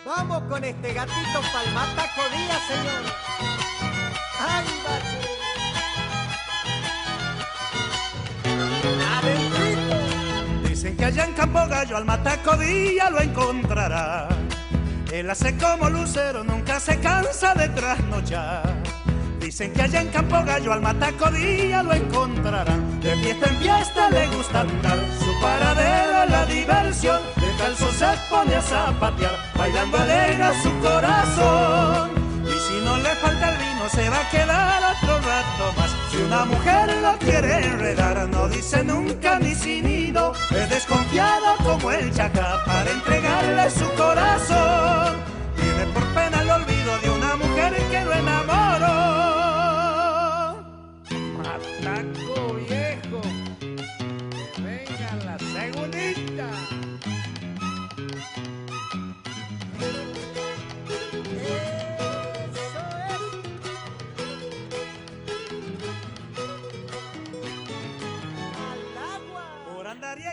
Vamos con este gatito palmataco día, señor. ¡Ándale! ¡Adentrito! Dicen que allá en Campo Gallo al mataco día lo encontrará. Él hace como lucero, nunca se cansa de trasnochar. Dicen que allá en Campo Gallo al mataco día lo encontrarán. De fiesta en fiesta le gusta andar, su paradero es la diversión. De calzo se pone a zapatear, bailando alegra su corazón. Y si no le falta el vino se va a quedar otro rato más. Si una mujer lo quiere enredar, no dice nunca ni sin ido. Es desconfiado como el chacá para entregarle su corazón. Tiene por pena el olvido de una mujer que lo enamoró. Mataco viejo, que venga la segundita.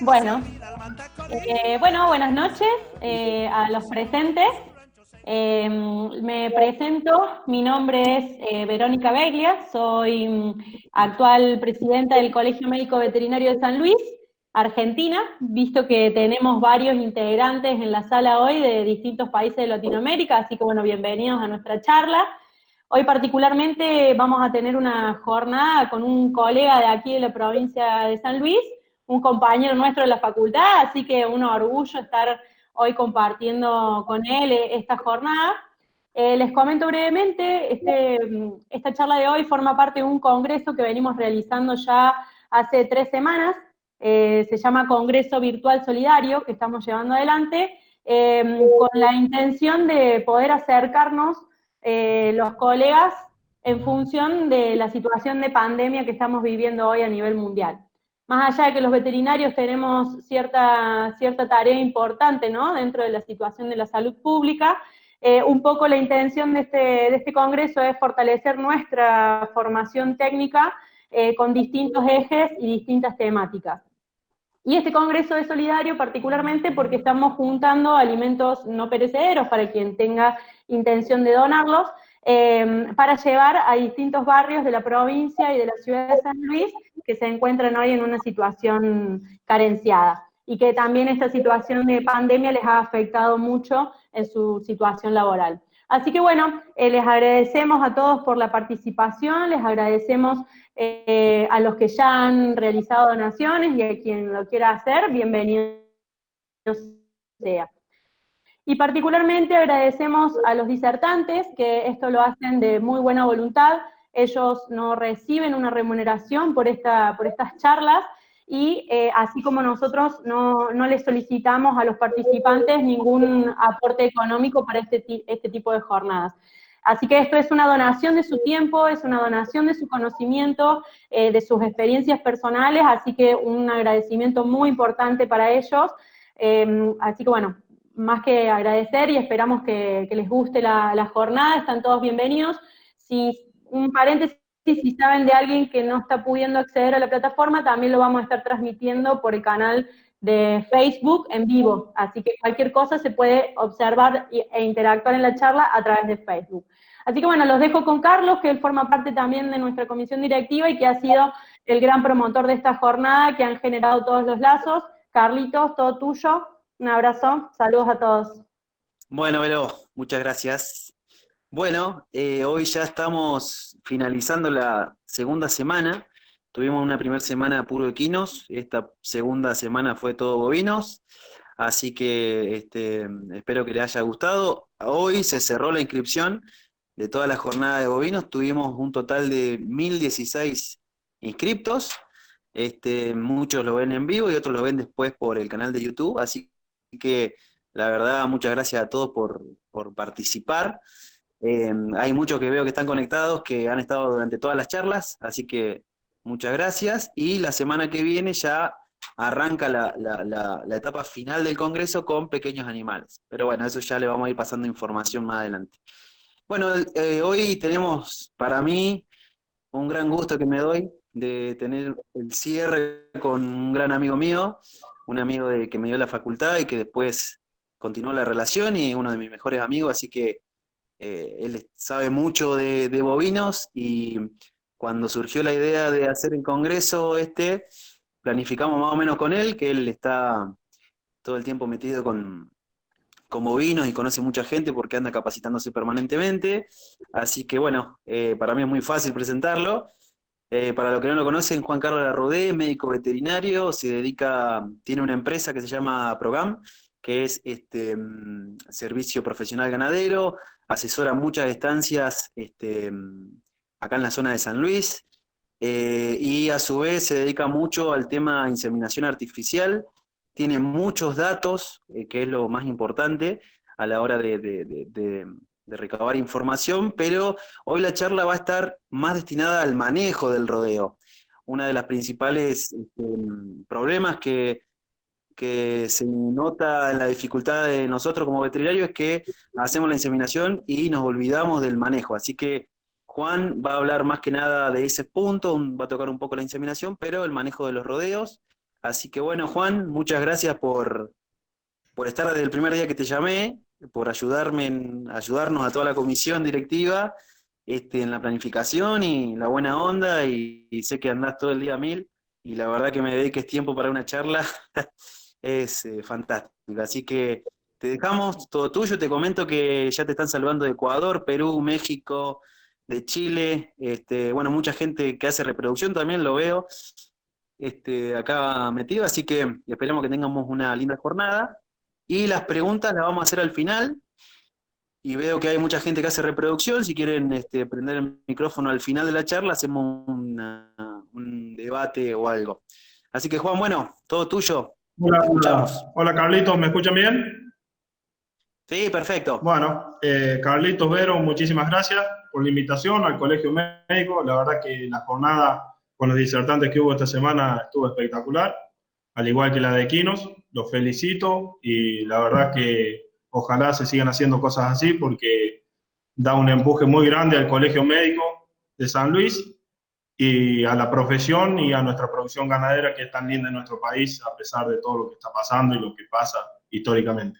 Bueno, buenas noches a los presentes. Me presento, mi nombre es Verónica Beglia, soy actual presidenta del Colegio Médico Veterinario de San Luis, Argentina, visto que tenemos varios integrantes en la sala hoy de distintos países de Latinoamérica, así que bueno, bienvenidos a nuestra charla. Hoy particularmente vamos a tener una jornada con un colega de aquí de la provincia de San Luis, un compañero nuestro de la facultad, así que un orgullo estar hoy compartiendo con él esta jornada. Les comento brevemente, esta charla de hoy forma parte de un congreso que venimos realizando ya hace 3 semanas, se llama Congreso Virtual Solidario, que estamos llevando adelante, con la intención de poder acercarnos los colegas en función de la situación de pandemia que estamos viviendo hoy a nivel mundial. Más allá de que los veterinarios tenemos cierta tarea importante, ¿no?, dentro de la situación de la salud pública, un poco la intención de este congreso es fortalecer nuestra formación técnica con distintos ejes y distintas temáticas. Y este congreso es solidario particularmente porque estamos juntando alimentos no perecederos para quien tenga intención de donarlos, para llevar a distintos barrios de la provincia y de la ciudad de San Luis que se encuentran hoy en una situación carenciada, y que también esta situación de pandemia les ha afectado mucho en su situación laboral. Así que bueno, les agradecemos a todos por la participación, les agradecemos a los que ya han realizado donaciones, y a quien lo quiera hacer, bienvenido sea. Y particularmente agradecemos a los disertantes, que esto lo hacen de muy buena voluntad. Ellos no reciben una remuneración por estas charlas, y así como nosotros no les solicitamos a los participantes ningún aporte económico para este tipo de jornadas. Así que esto es una donación de su tiempo, es una donación de su conocimiento, de sus experiencias personales, así que un agradecimiento muy importante para ellos. Así que bueno, más que agradecer, y esperamos que les guste la jornada, están todos bienvenidos. Un paréntesis, si saben de alguien que no está pudiendo acceder a la plataforma, también lo vamos a estar transmitiendo por el canal de Facebook en vivo, así que cualquier cosa se puede observar e interactuar en la charla a través de Facebook. Así que bueno, los dejo con Carlos, que él forma parte también de nuestra comisión directiva y que ha sido el gran promotor de esta jornada, que han generado todos los lazos. Carlitos, todo tuyo. Un abrazo, saludos a todos. Bueno, Vero, muchas gracias. Bueno, hoy ya estamos finalizando la segunda semana. Tuvimos una primera semana puro equinos, esta segunda semana fue todo bovinos, así que espero que les haya gustado. Hoy se cerró la inscripción de toda la jornada de bovinos, tuvimos un total de 1016 inscriptos. Muchos lo ven en vivo y otros lo ven después por el canal de YouTube, así que la verdad, muchas gracias a todos por participar. Hay muchos que veo que están conectados, que han estado durante todas las charlas, así que muchas gracias. Y la semana que viene ya arranca la etapa final del Congreso con pequeños animales. Pero bueno, eso ya le vamos a ir pasando información más adelante. Bueno, hoy tenemos para mí un gran gusto que me doy de tener el cierre con un gran amigo mío, un amigo que me dio la facultad y que después continuó la relación y uno de mis mejores amigos, así que él sabe mucho de bovinos y cuando surgió la idea de hacer el congreso planificamos más o menos con él, que él está todo el tiempo metido con bovinos y conoce mucha gente porque anda capacitándose permanentemente, así que bueno, para mí es muy fácil presentarlo. Para los que no lo conocen, Juan Carlos Larrodé, médico veterinario, tiene una empresa que se llama Progam, que es servicio profesional ganadero, asesora muchas estancias acá en la zona de San Luis, y a su vez se dedica mucho al tema de inseminación artificial, tiene muchos datos, que es lo más importante a la hora de recabar información, pero hoy la charla va a estar más destinada al manejo del rodeo. Una de las principales problemas que se nota en la dificultad de nosotros como veterinarios es que hacemos la inseminación y nos olvidamos del manejo. Así que Juan va a hablar más que nada de ese punto, va a tocar un poco la inseminación, pero el manejo de los rodeos. Así que bueno, Juan, muchas gracias por estar desde el primer día que te llamé, por ayudarnos a toda la comisión directiva en la planificación y la buena onda, y sé que andás todo el día a mil, y la verdad que me dediques tiempo para una charla es fantástico. Así que te dejamos todo tuyo, te comento que ya te están saludando de Ecuador, Perú, México, de Chile, bueno, mucha gente que hace reproducción también lo veo acá metido, así que esperemos que tengamos una linda jornada. Y las preguntas las vamos a hacer al final. Y veo que hay mucha gente que hace reproducción. Si quieren prender el micrófono al final de la charla, hacemos un debate o algo. Así que, Juan, bueno, todo tuyo. Hola, Te escuchamos. hola Carlitos, ¿me escuchan bien? Sí, perfecto. Bueno, Carlitos Vero, muchísimas gracias por la invitación al Colegio Médico. La verdad que la jornada con los disertantes que hubo esta semana estuvo espectacular, al igual que la de Equinos. Los felicito y la verdad que ojalá se sigan haciendo cosas así porque da un empuje muy grande al Colegio Médico de San Luis y a la profesión y a nuestra producción ganadera, que es tan linda en nuestro país a pesar de todo lo que está pasando y lo que pasa históricamente.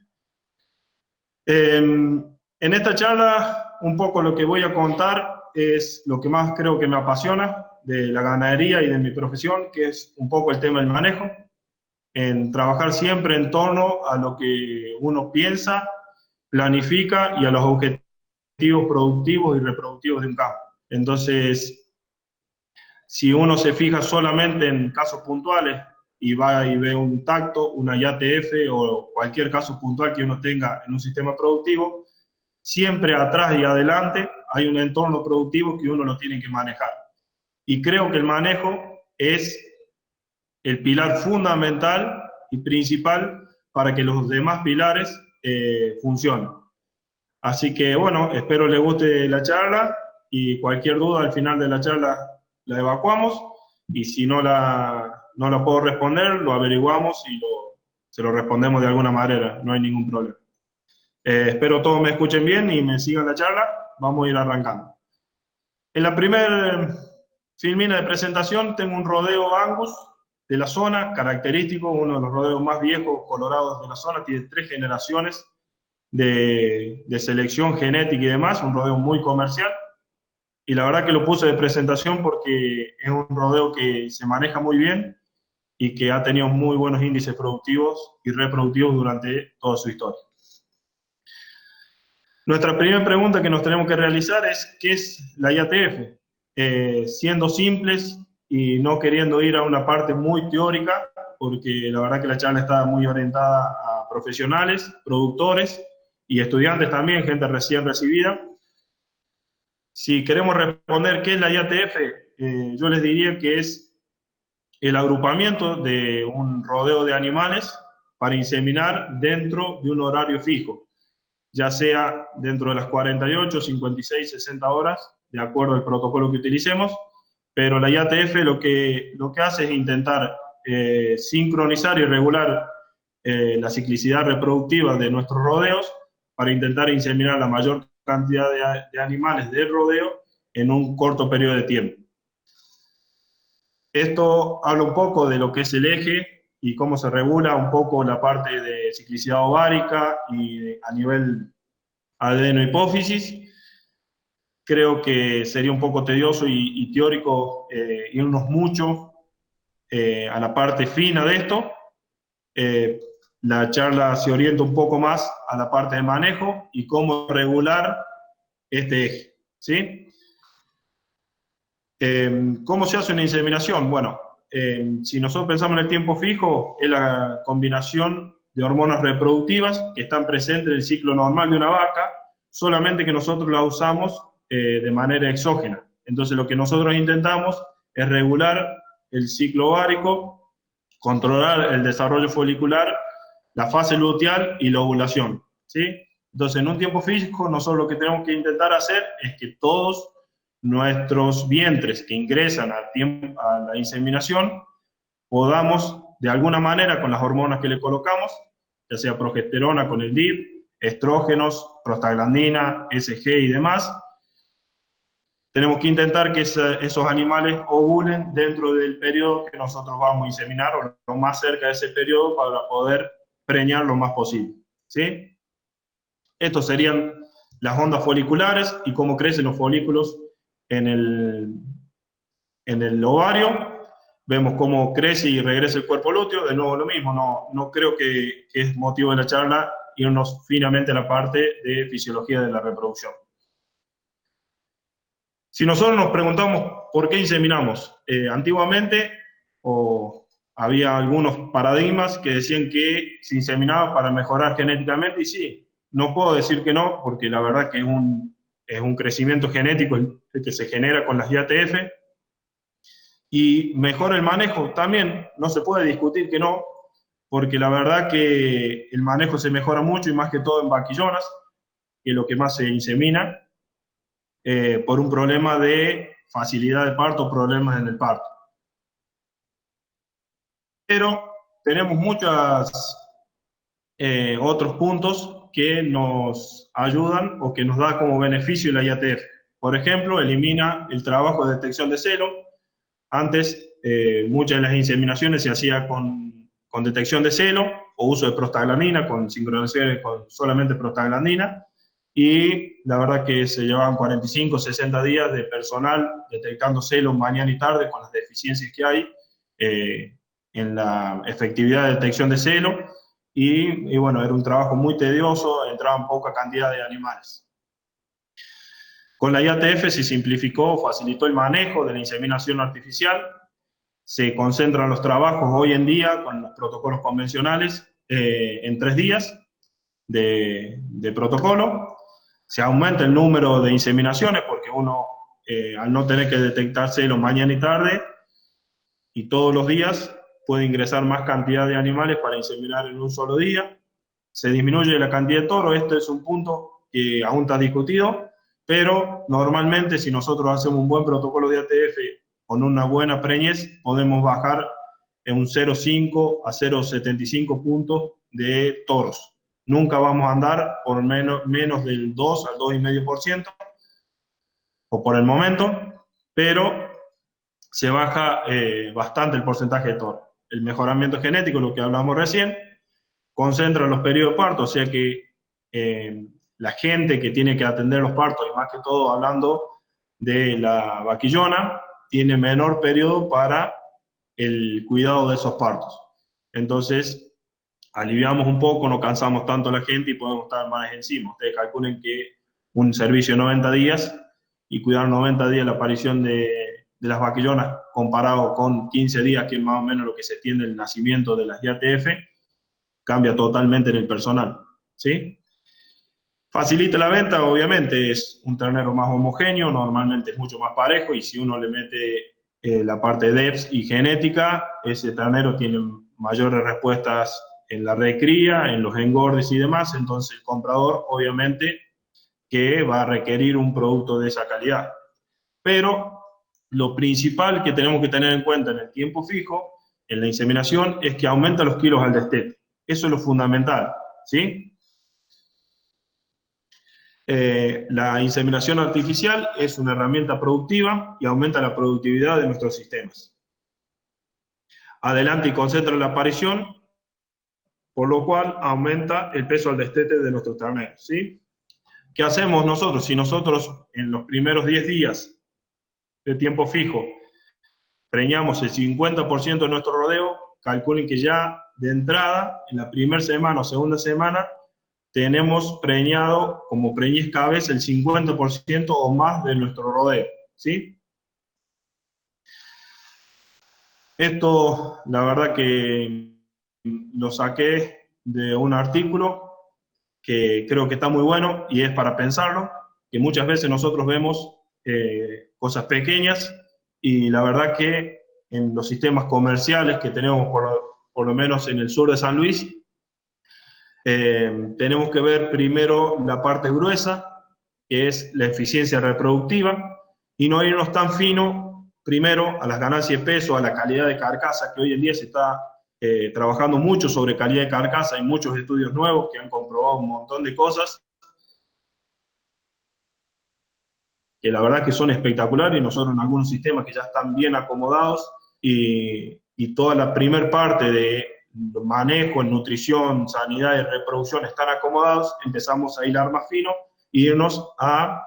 En esta charla un poco lo que voy a contar es lo que más creo que me apasiona de la ganadería y de mi profesión, que es un poco el tema del manejo, en trabajar siempre en torno a lo que uno piensa, planifica y a los objetivos productivos y reproductivos de un campo. Entonces, si uno se fija solamente en casos puntuales y va y ve un tacto, una IATF o cualquier caso puntual que uno tenga en un sistema productivo, siempre atrás y adelante hay un entorno productivo que uno lo tiene que manejar. Y creo que el manejo es el pilar fundamental y principal para que los demás pilares funcionen. Así que bueno, espero les guste la charla y cualquier duda al final de la charla la evacuamos y si no la puedo responder, lo averiguamos y se lo respondemos de alguna manera, no hay ningún problema. Espero todos me escuchen bien y me sigan la charla, vamos a ir arrancando. En la primera filmina de presentación tengo un rodeo Angus de la zona, característico, uno de los rodeos más viejos colorados de la zona, tiene 3 generaciones de selección genética y demás, un rodeo muy comercial. Y la verdad que lo puse de presentación porque es un rodeo que se maneja muy bien y que ha tenido muy buenos índices productivos y reproductivos durante toda su historia. Nuestra primera pregunta que nos tenemos que realizar es ¿qué es la IATF? Siendo simples y no queriendo ir a una parte muy teórica, porque la verdad que la charla está muy orientada a profesionales, productores y estudiantes también, gente recién recibida. Si queremos responder qué es la IATF, yo les diría que es el agrupamiento de un rodeo de animales para inseminar dentro de un horario fijo, ya sea dentro de las 48, 56, 60 horas, de acuerdo al protocolo que utilicemos, pero la IATF lo que hace es intentar sincronizar y regular la ciclicidad reproductiva de nuestros rodeos para intentar inseminar la mayor cantidad de animales del rodeo en un corto periodo de tiempo. Esto habla un poco de lo que es el eje y cómo se regula un poco la parte de ciclicidad ovárica y a nivel adeno-hipófisis. Creo que sería un poco tedioso y teórico irnos mucho a la parte fina de esto. La charla se orienta un poco más a la parte de manejo y cómo regular este eje, ¿sí? ¿Cómo se hace una inseminación? Bueno, si nosotros pensamos en el tiempo fijo, es la combinación de hormonas reproductivas que están presentes en el ciclo normal de una vaca, solamente que nosotros la usamos de manera exógena. Entonces lo que nosotros intentamos es regular el ciclo ovárico, controlar el desarrollo folicular, la fase luteal y la ovulación, ¿sí? Entonces en un tiempo fijo nosotros lo que tenemos que intentar hacer es que todos nuestros vientres que ingresan a la inseminación podamos de alguna manera con las hormonas que le colocamos, ya sea progesterona con el DIP, estrógenos, prostaglandina, SG y demás, tenemos que intentar que esos animales ovulen dentro del periodo que nosotros vamos a inseminar o lo más cerca de ese periodo para poder preñar lo más posible, ¿sí? Estos serían las ondas foliculares y cómo crecen los folículos en el ovario. Vemos cómo crece y regresa el cuerpo lúteo, de nuevo lo mismo, no creo que es motivo de la charla irnos finamente a la parte de fisiología de la reproducción. Si nosotros nos preguntamos por qué inseminamos, antiguamente había algunos paradigmas que decían que se inseminaba para mejorar genéticamente, y sí, no puedo decir que no, porque la verdad que es un crecimiento genético el que se genera con las IATF, y mejora el manejo también, no se puede discutir que no, porque la verdad que el manejo se mejora mucho, y más que todo en vaquillonas, que es lo que más se insemina, por un problema de facilidad de parto, problemas en el parto. Pero tenemos muchos otros puntos que nos ayudan o que nos da como beneficio la IATF. Por ejemplo, elimina el trabajo de detección de celo. Antes, muchas de las inseminaciones se hacía con detección de celo o uso de prostaglandina, con sincronizaciones con solamente prostaglandina, y la verdad que se llevaban 45, 60 días de personal detectando celos mañana y tarde con las deficiencias que hay en la efectividad de detección de celo, y bueno, era un trabajo muy tedioso, entraban poca cantidad de animales. Con la IATF se simplificó, facilitó el manejo de la inseminación artificial, se concentran los trabajos hoy en día con los protocolos convencionales en 3 días de protocolo. Se aumenta el número de inseminaciones porque uno, al no tener que detectar celos mañana y tarde, y todos los días, puede ingresar más cantidad de animales para inseminar en un solo día. Se disminuye la cantidad de toros, este es un punto que aún está discutido, pero normalmente si nosotros hacemos un buen protocolo de ATF con una buena preñez, podemos bajar en un 0,5 a 0,75 puntos de toros. Nunca vamos a andar por menos del 2 al 2,5%, o por el momento, pero se baja bastante el porcentaje de toros. El mejoramiento genético, lo que hablamos recién, concentra los periodos de parto, o sea que la gente que tiene que atender los partos, y más que todo hablando de la vaquillona, tiene menor periodo para el cuidado de esos partos. Entonces, aliviamos un poco, no cansamos tanto a la gente y podemos estar más encima. Ustedes calculen que un servicio de 90 días y cuidar 90 días la aparición de las vaquillonas comparado con 15 días, que es más o menos lo que se tiende el nacimiento de las IATF, cambia totalmente en el personal, ¿sí? Facilita la venta, obviamente, es un ternero más homogéneo, normalmente es mucho más parejo, y si uno le mete la parte de DEPS y genética, ese ternero tiene mayores respuestas en la recría, en los engordes y demás, entonces el comprador, obviamente, que va a requerir un producto de esa calidad. Pero lo principal que tenemos que tener en cuenta en el tiempo fijo, en la inseminación, es que aumenta los kilos al destete. Eso es lo fundamental, ¿sí? La inseminación artificial es una herramienta productiva y aumenta la productividad de nuestros sistemas. adelanta y concentra la aparición, por lo cual aumenta el peso al destete de nuestros terneros, ¿sí? ¿Qué hacemos nosotros? Si nosotros en los primeros 10 días de tiempo fijo preñamos el 50% de nuestro rodeo, calculen que ya de entrada, en la primera semana o segunda semana, tenemos preñado como preñez cabeza el 50% o más de nuestro rodeo, ¿sí? Esto, la verdad que lo saqué de un artículo que creo que está muy bueno y es para pensarlo, que muchas veces nosotros vemos cosas pequeñas y la verdad que en los sistemas comerciales que tenemos, por lo menos en el sur de San Luis, tenemos que ver primero la parte gruesa, que es la eficiencia reproductiva, y no irnos tan fino primero a las ganancias de peso, a la calidad de carcasa, que hoy en día se está trabajando mucho sobre calidad de carcasa. Hay muchos estudios nuevos que han comprobado un montón de cosas que la verdad que son espectaculares, y nosotros en algunos sistemas que ya están bien acomodados y toda la primer parte de manejo, nutrición, sanidad y reproducción están acomodados, empezamos a hilar más fino e irnos a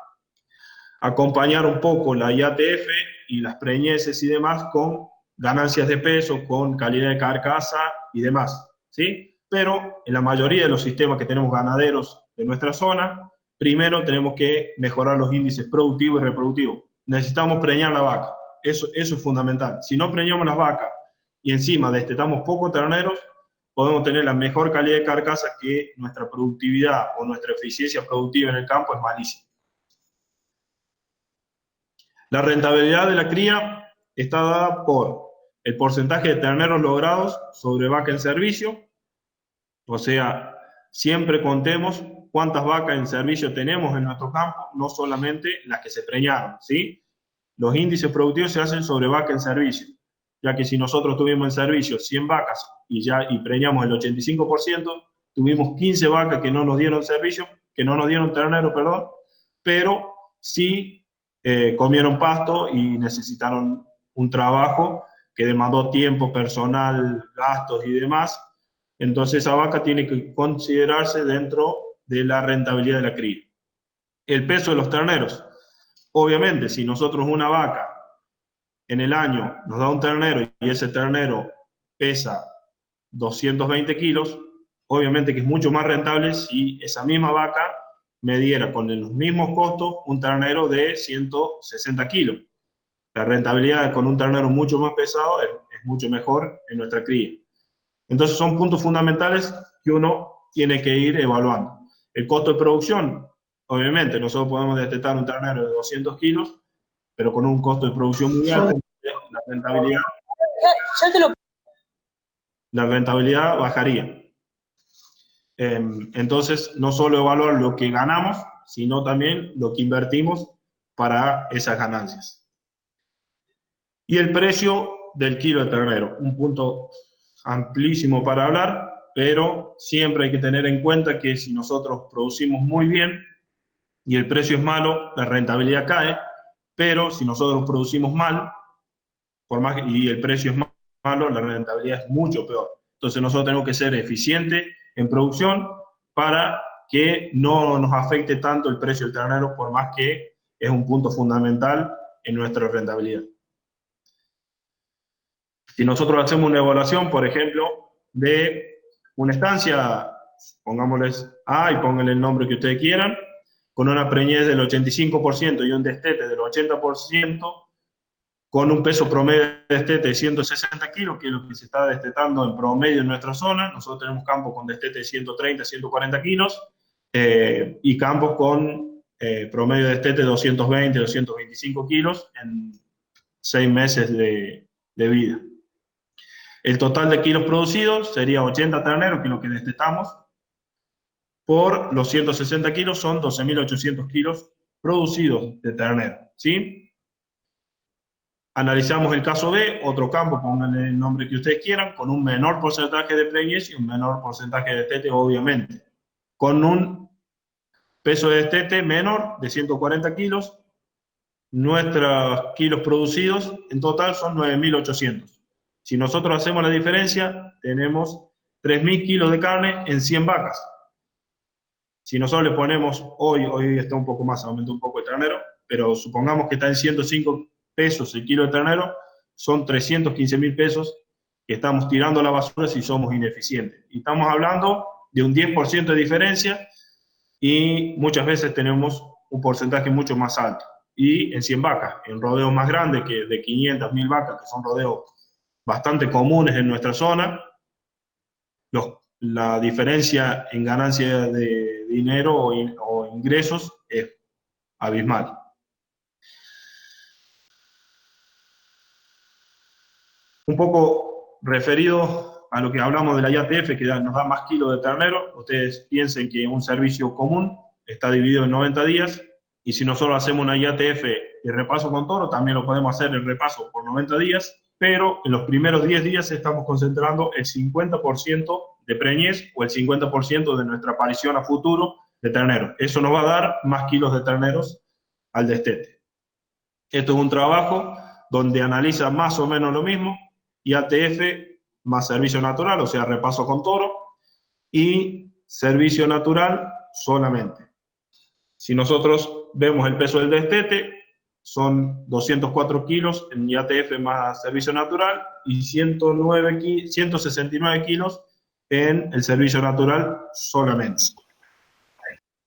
acompañar un poco la IATF y las preñeces y demás con ganancias de peso, con calidad de carcasa y demás, ¿sí? Pero en la mayoría de los sistemas que tenemos ganaderos de nuestra zona, primero tenemos que mejorar los índices productivos y reproductivos. Necesitamos preñar la vaca, eso es fundamental. Si no preñamos las vacas y encima destetamos pocos terneros, podemos tener la mejor calidad de carcasa, que nuestra productividad o nuestra eficiencia productiva en el campo es malísima. La rentabilidad de la cría está dada por el porcentaje de terneros logrados sobre vaca en servicio, o sea, siempre contemos cuántas vacas en servicio tenemos en nuestro campo, no solamente las que se preñaron, ¿sí? Los índices productivos se hacen sobre vaca en servicio, ya que si nosotros tuvimos en servicio 100 vacas y preñamos el 85%, tuvimos 15 vacas que no nos dieron servicio, que no nos dieron ternero, perdón, pero sí comieron pasto y necesitaron un trabajo que demandó tiempo, personal, gastos y demás. Entonces esa vaca tiene que considerarse dentro de la rentabilidad de la cría. El peso de los terneros. Obviamente, si nosotros una vaca en el año nos da un ternero y ese ternero pesa 220 kilos, obviamente que es mucho más rentable si esa misma vaca me diera con los mismos costos un ternero de 160 kilos. La rentabilidad con un ternero mucho más pesado es mucho mejor en nuestra cría. Entonces son puntos fundamentales que uno tiene que ir evaluando. El costo de producción, obviamente, nosotros podemos destetar un ternero de 200 kilos, pero con un costo de producción muy alto, la rentabilidad bajaría. Entonces, no solo evaluar lo que ganamos, sino también lo que invertimos para esas ganancias. Y el precio del kilo de ternero, un punto amplísimo para hablar, pero siempre hay que tener en cuenta que si nosotros producimos muy bien y el precio es malo, la rentabilidad cae, pero si nosotros producimos mal, y el precio es malo, la rentabilidad es mucho peor. Entonces nosotros tenemos que ser eficientes en producción para que no nos afecte tanto el precio del ternero, por más que es un punto fundamental en nuestra rentabilidad. Si nosotros hacemos una evaluación, por ejemplo, de una estancia, pongámosles A y pónganle el nombre que ustedes quieran, con una preñez del 85% y un destete del 80%, con un peso promedio de destete de 160 kilos, que es lo que se está destetando en promedio en nuestra zona. Nosotros tenemos campos con destete de 130, 140 kilos, y campos con promedio de destete de 220, 225 kilos en 6 meses de vida. El total de kilos producidos sería 80 terneros, que es lo que destetamos, por los 160 kilos son 12.800 kilos producidos de ternero, ¿sí? Analizamos el caso B, otro campo, pónganle el nombre que ustedes quieran, con un menor porcentaje de preñez y un menor porcentaje de destete, obviamente. Con un peso de destete menor de 140 kilos, nuestros kilos producidos en total son 9.800. Si nosotros hacemos la diferencia, tenemos 3.000 kilos de carne en 100 vacas. Si nosotros le ponemos, hoy está un poco más, aumenta un poco el ternero, pero supongamos que está en 105 pesos el kilo de ternero, son 315.000 pesos que estamos tirando a la basura si somos ineficientes. Y estamos hablando de un 10% de diferencia y muchas veces tenemos un porcentaje mucho más alto. Y en 100 vacas, en rodeos más grandes que de 500, 1.000 vacas, que son rodeos bastante comunes en nuestra zona, la diferencia en ganancia de dinero o ingresos es abismal. Un poco referido a lo que hablamos de la IATF, que nos da más kilos de ternero, ustedes piensen que un servicio común está dividido en 90 días, y si nosotros hacemos una IATF de repaso con toro, también lo podemos hacer el repaso por 90 días, pero en los primeros 10 días estamos concentrando el 50% de preñez o el 50% de nuestra aparición a futuro de ternero. Eso nos va a dar más kilos de terneros al destete. Esto es un trabajo donde analiza más o menos lo mismo, IATF más servicio natural, o sea, repaso con toro, y servicio natural solamente. Si nosotros vemos el peso del destete, son 204 kilos en IATF más servicio natural y 169 kilos en el servicio natural solamente.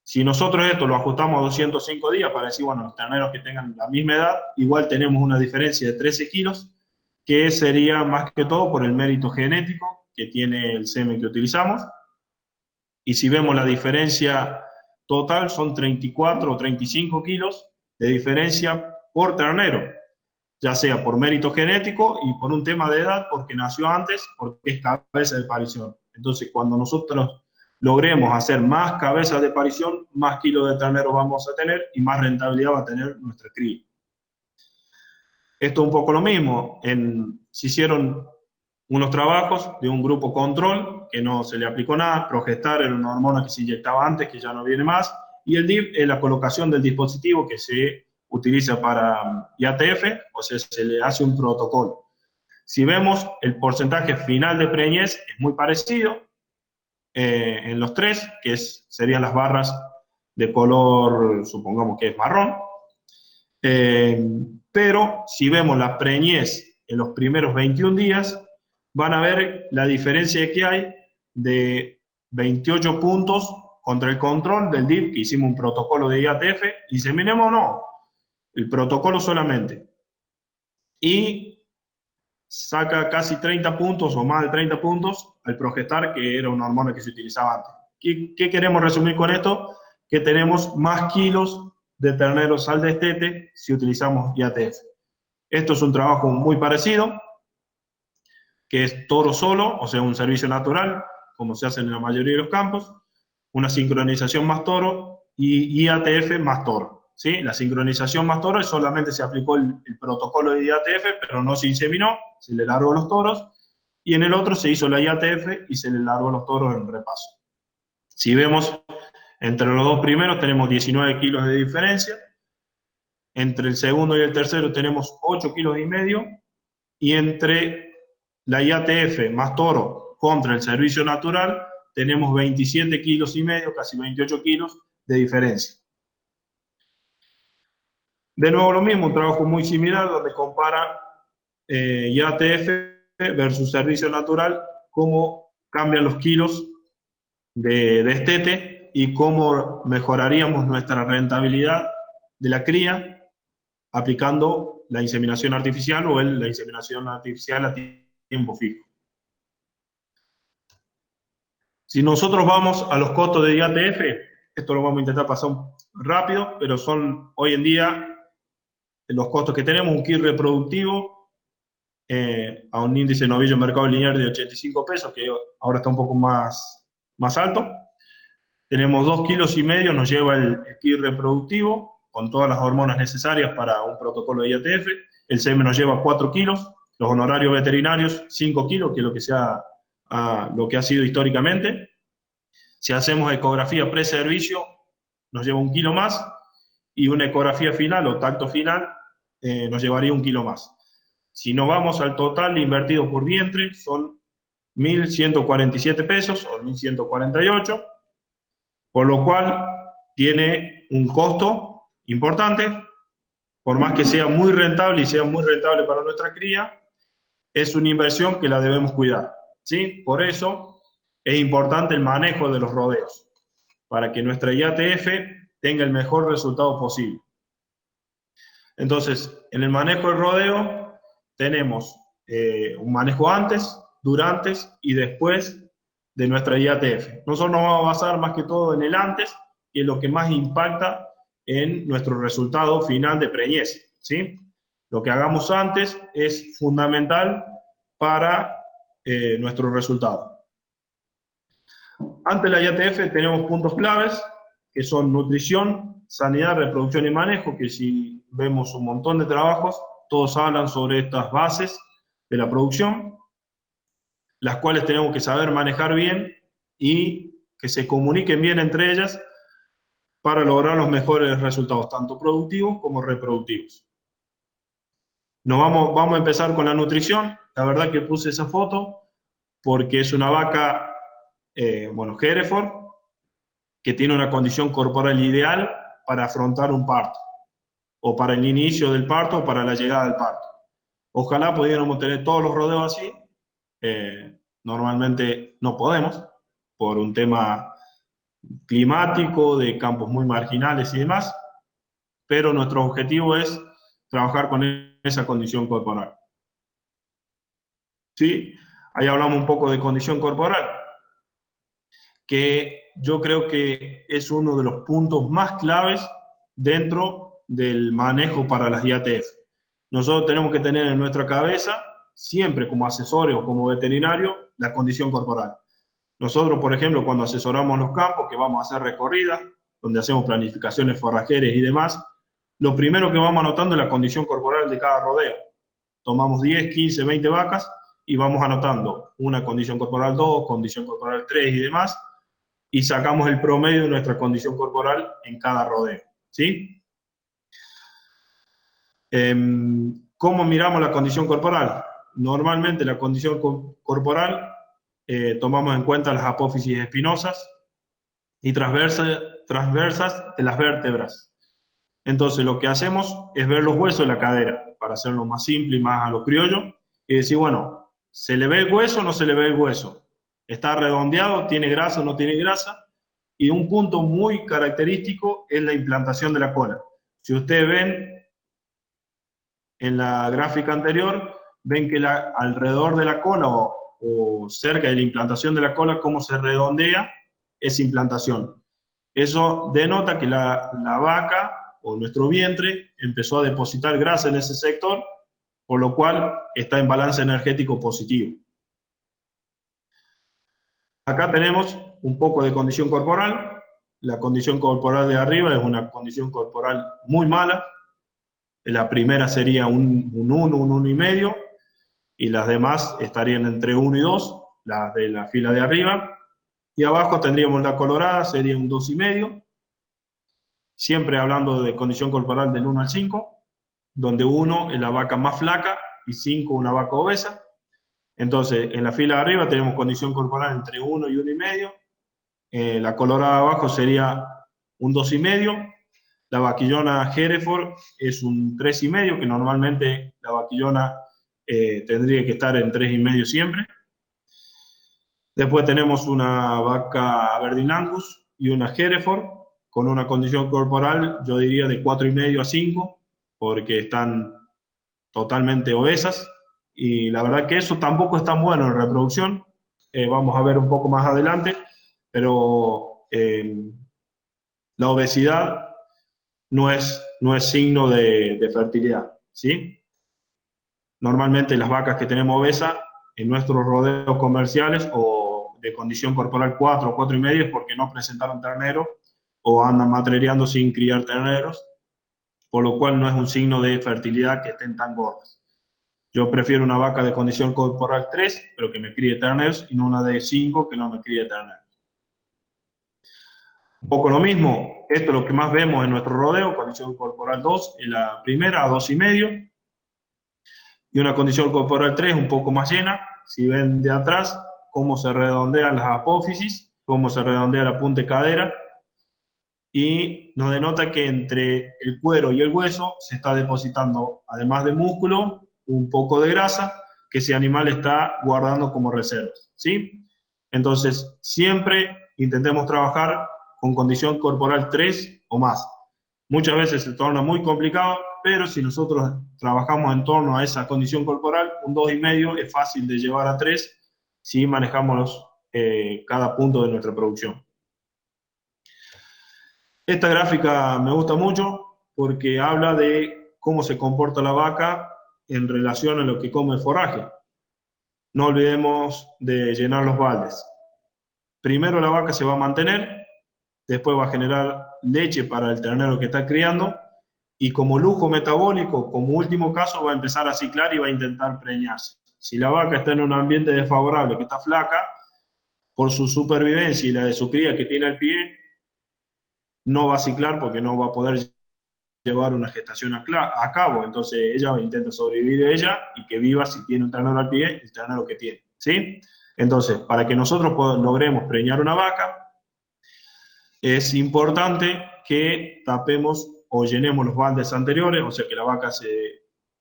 Si nosotros esto lo ajustamos a 205 días para decir, bueno, los terneros que tengan la misma edad, igual tenemos una diferencia de 13 kilos, que sería más que todo por el mérito genético que tiene el semen que utilizamos. Y si vemos la diferencia total, son 34 o 35 kilos de diferencia por ternero, ya sea por mérito genético y por un tema de edad, porque nació antes, porque es cabeza de parición. Entonces, cuando nosotros logremos hacer más cabezas de parición, más kilos de ternero vamos a tener y más rentabilidad va a tener nuestra cría. Esto es un poco lo mismo. Se hicieron unos trabajos de un grupo control, que no se le aplicó nada. Progestar era una hormona que se inyectaba antes, que ya no viene más, y el DIP es la colocación del dispositivo que se utiliza para IATF, o sea, se le hace un protocolo. Si vemos, el porcentaje final de preñez es muy parecido en los tres, que serían las barras de color, supongamos que es marrón, pero si vemos la preñez en los primeros 21 días, van a ver la diferencia que hay de 28 puntos contra el control del DIP, que hicimos un protocolo de IATF, inseminemos o no, el protocolo solamente. Y saca casi 30 puntos o más de 30 puntos al Progestar, que era una hormona que se utilizaba antes. ¿Qué queremos resumir con esto? Que tenemos más kilos de terneros al destete si utilizamos IATF. Esto es un trabajo muy parecido, que es toro solo, o sea, un servicio natural, como se hace en la mayoría de los campos, una sincronización más toro y IATF más toro. ¿Sí? La sincronización más toro solamente se aplicó el protocolo de IATF, pero no se inseminó, se le largó los toros, y en el otro se hizo la IATF y se le largó los toros en repaso. Si vemos, entre los dos primeros tenemos 19 kilos de diferencia, entre el segundo y el tercero tenemos 8 kilos y medio, y entre la IATF más toro contra el servicio natural tenemos 27 kilos y medio, casi 28 kilos de diferencia. De nuevo lo mismo, un trabajo muy similar donde compara IATF versus servicio natural, cómo cambian los kilos de destete y cómo mejoraríamos nuestra rentabilidad de la cría aplicando la inseminación artificial o la inseminación artificial a tiempo fijo. Si nosotros vamos a los costos de IATF, esto lo vamos a intentar pasar rápido, pero son hoy en día los costos que tenemos: un kit reproductivo a un índice de novillo mercado lineal de 85 pesos, que ahora está un poco más alto. Tenemos 2,5 kilos, nos lleva el kit reproductivo, con todas las hormonas necesarias para un protocolo de IATF. El semen nos lleva 4 kilos, los honorarios veterinarios 5 kilos, que es lo que ha sido históricamente. Si hacemos ecografía pre-servicio, nos lleva 1 kilo más, y una ecografía final o tacto final nos llevaría 1 kilo más. Si nos vamos al total invertido por vientre, son 1.147 pesos o 1.148, por lo cual tiene un costo importante. Por más que sea muy rentable y sea muy rentable para nuestra cría, es una inversión que la debemos cuidar, ¿sí? Por eso es importante el manejo de los rodeos, para que nuestra IATF tenga el mejor resultado posible. Entonces, en el manejo del rodeo tenemos un manejo antes, durante y después de nuestra IATF. Nosotros nos vamos a basar más que todo en el antes, y es lo que más impacta en nuestro resultado final de preñez, ¿sí? Lo que hagamos antes es fundamental para nuestro resultado. Antes de la IATF tenemos puntos claves, que son nutrición, sanidad, reproducción y manejo, que si vemos un montón de trabajos, todos hablan sobre estas bases de la producción, las cuales tenemos que saber manejar bien y que se comuniquen bien entre ellas para lograr los mejores resultados, tanto productivos como reproductivos. Vamos a empezar con la nutrición. La verdad que puse esa foto porque es una vaca, Hereford, que tiene una condición corporal ideal para afrontar un parto, o para el inicio del parto, o para la llegada del parto. Ojalá pudiéramos tener todos los rodeos así. Normalmente no podemos, por un tema climático, de campos muy marginales y demás, pero nuestro objetivo es trabajar con esa condición corporal. ¿Sí? Ahí hablamos un poco de condición corporal, que yo creo que es uno de los puntos más claves dentro del manejo para las IATF. Nosotros tenemos que tener en nuestra cabeza, siempre como asesores o como veterinarios, la condición corporal. Nosotros, por ejemplo, cuando asesoramos los campos, que vamos a hacer recorridas, donde hacemos planificaciones forrajeras y demás, lo primero que vamos anotando es la condición corporal de cada rodeo. Tomamos 10, 15, 20 vacas y vamos anotando una condición corporal 2, condición corporal 3 y demás, y sacamos el promedio de nuestra condición corporal en cada rodeo, ¿sí? ¿Cómo miramos la condición corporal? Normalmente la condición corporal tomamos en cuenta las apófisis espinosas y transversas de las vértebras. Entonces lo que hacemos es ver los huesos de la cadera, para hacerlo más simple y más a lo criollo, y decir, bueno, ¿se le ve el hueso o no se le ve el hueso? ¿Está redondeado? ¿Tiene grasa o no tiene grasa? Y un punto muy característico es la implantación de la cola. Si ustedes ven en la gráfica anterior, ven que alrededor de la cola o cerca de la implantación de la cola, cómo se redondea esa implantación. Eso denota que la vaca o nuestro vientre empezó a depositar grasa en ese sector, por lo cual está en balance energético positivo. Acá tenemos un poco de condición corporal. La condición corporal de arriba es una condición corporal muy mala. La primera sería un 1, un 1,5, y las demás estarían entre 1 y 2, las de la fila de arriba. Y abajo tendríamos la colorada, sería un 2,5. Siempre hablando de condición corporal del 1 al 5, donde 1 es la vaca más flaca y 5 una vaca obesa. Entonces, en la fila de arriba tenemos condición corporal entre 1 y 1,5. La colorada abajo sería un 2,5. La vaquillona Hereford es un 3,5, que normalmente la vaquillona tendría que estar en 3,5 siempre. Después tenemos una vaca Aberdeen Angus y una Hereford, con una condición corporal, yo diría, de 4,5 a 5, porque están totalmente obesas. Y la verdad que eso tampoco es tan bueno en reproducción. Vamos a ver un poco más adelante, pero la obesidad no es signo de fertilidad, ¿sí? Normalmente las vacas que tenemos obesas en nuestros rodeos comerciales o de condición corporal 4 o 4,5 es porque no presentaron ternero o andan matrereando sin criar terneros, por lo cual no es un signo de fertilidad que estén tan gordas. Yo prefiero una vaca de condición corporal 3, pero que me críe terneros, y no una de 5 que no me críe terneros. Un poco lo mismo, esto es lo que más vemos en nuestro rodeo, condición corporal 2, en la primera a 2,5. y una condición corporal 3 un poco más llena. Si ven de atrás cómo se redondean las apófisis, cómo se redondea la punta de cadera, y nos denota que entre el cuero y el hueso se está depositando, además de músculo, un poco de grasa que ese animal está guardando como reservas, ¿sí? Entonces, siempre intentemos trabajar con condición corporal 3 o más. Muchas veces se torna muy complicado, pero si nosotros trabajamos en torno a esa condición corporal, un 2,5 es fácil de llevar a 3 si manejamos cada punto de nuestra producción. Esta gráfica me gusta mucho porque habla de cómo se comporta la vaca en relación a lo que come el forraje. No olvidemos de llenar los baldes. Primero la vaca se va a mantener, después va a generar leche para el ternero que está criando, y como lujo metabólico, como último caso, va a empezar a ciclar y va a intentar preñarse. Si la vaca está en un ambiente desfavorable, que está flaca, por su supervivencia y la de su cría que tiene al pie, no va a ciclar porque no va a poder llevar una gestación a cabo. Entonces ella intenta sobrevivir ella y que viva si tiene un ternero al pie, el ternero que tiene, ¿sí? Entonces, para que nosotros logremos preñar una vaca, es importante que tapemos o llenemos los baldes anteriores, o sea que la vaca se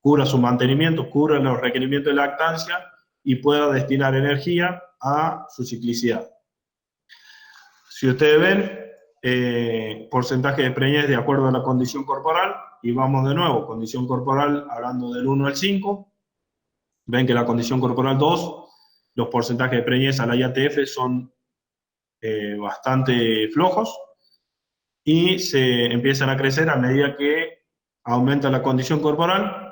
cubra su mantenimiento, cubra los requerimientos de lactancia y pueda destinar energía a su ciclicidad. Si ustedes ven, porcentaje de preñez de acuerdo a la condición corporal, y vamos de nuevo, condición corporal hablando del 1 al 5, ven que la condición corporal 2, los porcentajes de preñez a la IATF son bastante flojos, y se empiezan a crecer a medida que aumenta la condición corporal,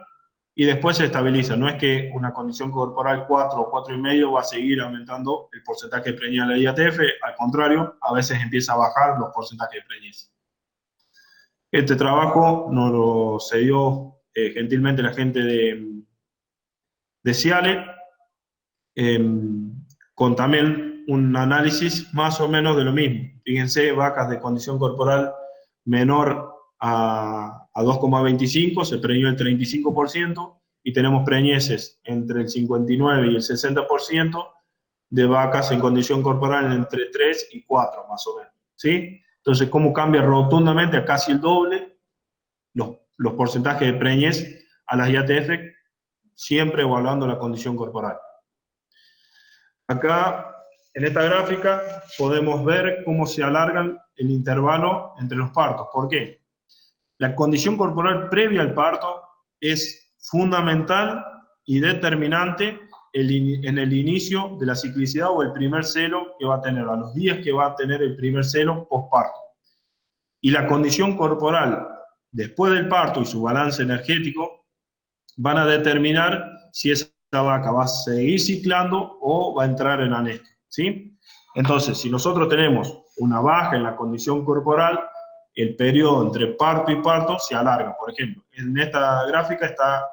y después se estabiliza. No es que una condición corporal 4 o 4,5 va a seguir aumentando el porcentaje de preñez a la IATF, al contrario, a veces empieza a bajar los porcentajes de preñez. Este trabajo nos lo cedió gentilmente la gente de Ciale, con también un análisis más o menos de lo mismo. Fíjense, vacas de condición corporal menor a 2,25, se preñó el 35%, y tenemos preñeces entre el 59 y el 60% de vacas en condición corporal entre 3 y 4, más o menos, ¿sí? Entonces, ¿cómo cambia rotundamente a casi el doble los porcentajes de preñez a las IATF, siempre evaluando la condición corporal? Acá, en esta gráfica, podemos ver cómo se alargan el intervalo entre los partos. ¿Por qué? La condición corporal previa al parto es fundamental y determinante en el inicio de la ciclicidad o el primer celo que va a tener, a los días que va a tener el primer celo postparto. Y la condición corporal después del parto y su balance energético van a determinar si esa vaca va a seguir ciclando o va a entrar en anestia, ¿sí? Entonces, si nosotros tenemos una baja en la condición corporal, el periodo entre parto y parto se alarga. Por ejemplo, en esta gráfica está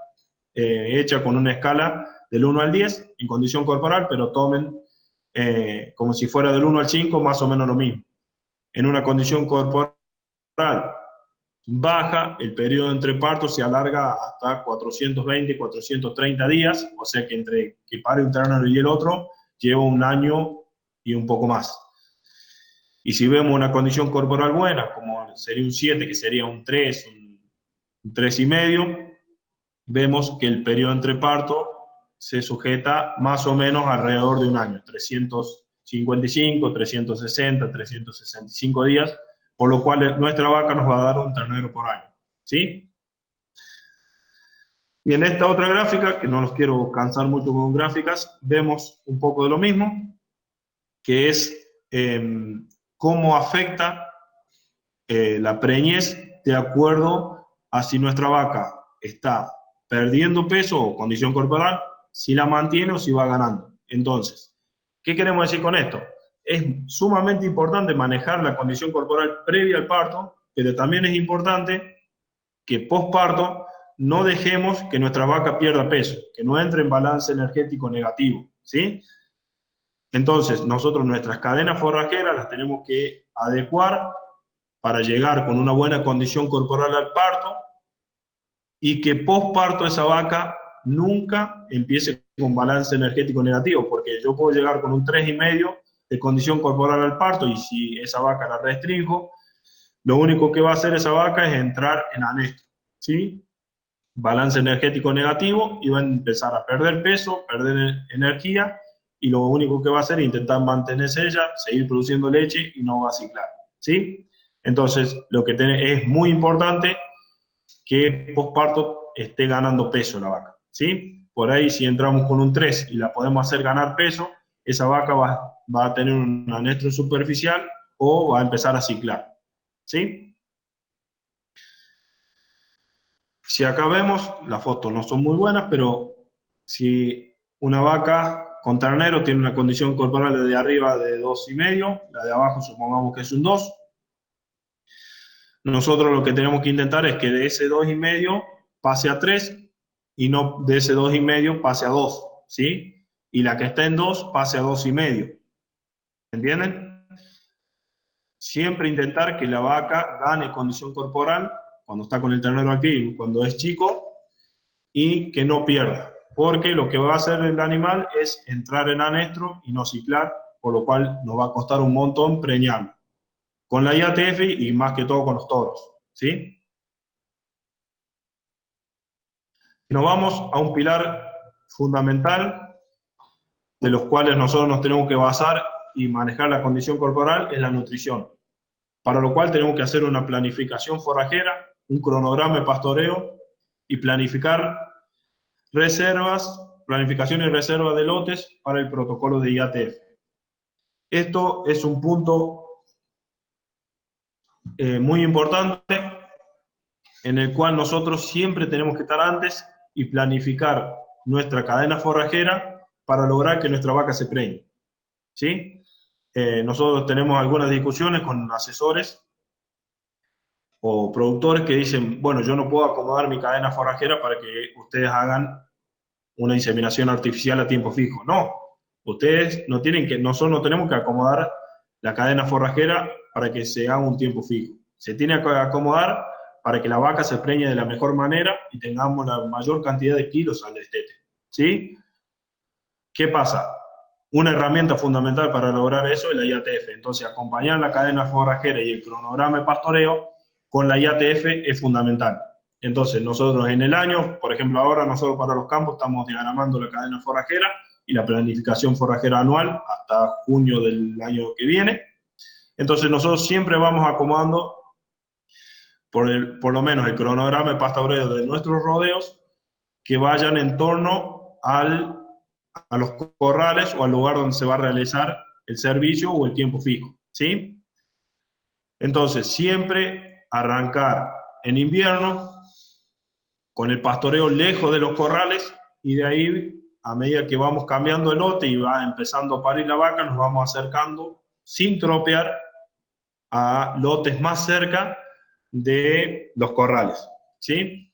hecha con una escala del 1 al 10 en condición corporal, pero tomen como si fuera del 1 al 5, más o menos lo mismo. En una condición corporal baja, el periodo entre partos se alarga hasta 420, 430 días, o sea que entre que pare un ternero y el otro, lleva 1 año y un poco más. Y si vemos una condición corporal buena, como sería un 7, que sería un 3, un 3,5, vemos que el periodo entre parto se sujeta más o menos alrededor de 1 año, 355, 360, 365 días, por lo cual nuestra vaca nos va a dar un ternero por año, ¿sí? Y en esta otra gráfica, que no los quiero cansar mucho con gráficas, vemos un poco de lo mismo, que es cómo afecta la preñez de acuerdo a si nuestra vaca está perdiendo peso o condición corporal, si la mantiene o si va ganando. Entonces, ¿qué queremos decir con esto? Es sumamente importante manejar la condición corporal previa al parto, pero también es importante que postparto no dejemos que nuestra vaca pierda peso, que no entre en balance energético negativo, ¿sí? Entonces, nosotros nuestras cadenas forrajeras las tenemos que adecuar para llegar con una buena condición corporal al parto, y que postparto esa vaca nunca empiece con balance energético negativo, porque yo puedo llegar con un 3,5 de condición corporal al parto, y si esa vaca la restringo, lo único que va a hacer esa vaca es entrar en anestro, ¿sí? Balance energético negativo, y va a empezar a perder peso, perder energía, y lo único que va a hacer es intentar mantenerse ella, seguir produciendo leche y no va a ciclar, ¿sí? Entonces, lo que es muy importante que posparto esté ganando peso la vaca, ¿sí? Por ahí, si entramos con un 3 y la podemos hacer ganar peso, esa vaca va a tener un anestro superficial o va a empezar a ciclar, ¿sí? Si acá vemos, las fotos no son muy buenas, pero si una vaca con ternero tiene una condición corporal de arriba de 2,5, la de abajo supongamos que es un 2, nosotros lo que tenemos que intentar es que de ese 2,5 pase a 3, y no de ese 2,5 pase a 2, ¿sí? Y la que está en 2 pase a 2,5. ¿Entienden? Siempre intentar que la vaca gane condición corporal cuando está con el ternero aquí, cuando es chico, y que no pierda. Porque lo que va a hacer el animal es entrar en anestro y no ciclar, por lo cual nos va a costar un montón preñarlo. Con la IATF y más que todo con los toros, ¿sí? Nos vamos a un pilar fundamental de los cuales nosotros nos tenemos que basar y manejar la condición corporal, es la nutrición. Para lo cual tenemos que hacer una planificación forrajera, un cronograma de pastoreo y planificar reservas, planificación y reserva de lotes para el protocolo de IATF. Esto es un punto muy importante en el cual nosotros siempre tenemos que estar antes y planificar nuestra cadena forrajera para lograr que nuestra vaca se preñe, ¿sí? Nosotros tenemos algunas discusiones con asesores o productores que dicen, bueno, yo no puedo acomodar mi cadena forrajera para que ustedes hagan una inseminación artificial a tiempo fijo. No, ustedes no tienen que, nosotros no tenemos que acomodar la cadena forrajera para que se haga un tiempo fijo. Se tiene que acomodar para que la vaca se preñe de la mejor manera y tengamos la mayor cantidad de kilos al destete, ¿sí? ¿Qué pasa? Una herramienta fundamental para lograr eso es la IATF. Entonces, acompañar la cadena forrajera y el cronograma de pastoreo con la IATF es fundamental. Entonces, nosotros en el año, por ejemplo, ahora nosotros para los campos estamos diagramando la cadena forrajera y la planificación forrajera anual hasta junio del año que viene. Entonces, nosotros siempre vamos acomodando por lo menos el cronograma de pastoreo de nuestros rodeos que vayan en torno a los corrales o al lugar donde se va a realizar el servicio o el tiempo fijo, ¿sí? Entonces, siempre arrancar en invierno con el pastoreo lejos de los corrales, y de ahí, a medida que vamos cambiando el lote y va empezando a parir la vaca, nos vamos acercando sin tropear a lotes más cerca de los corrales, ¿sí?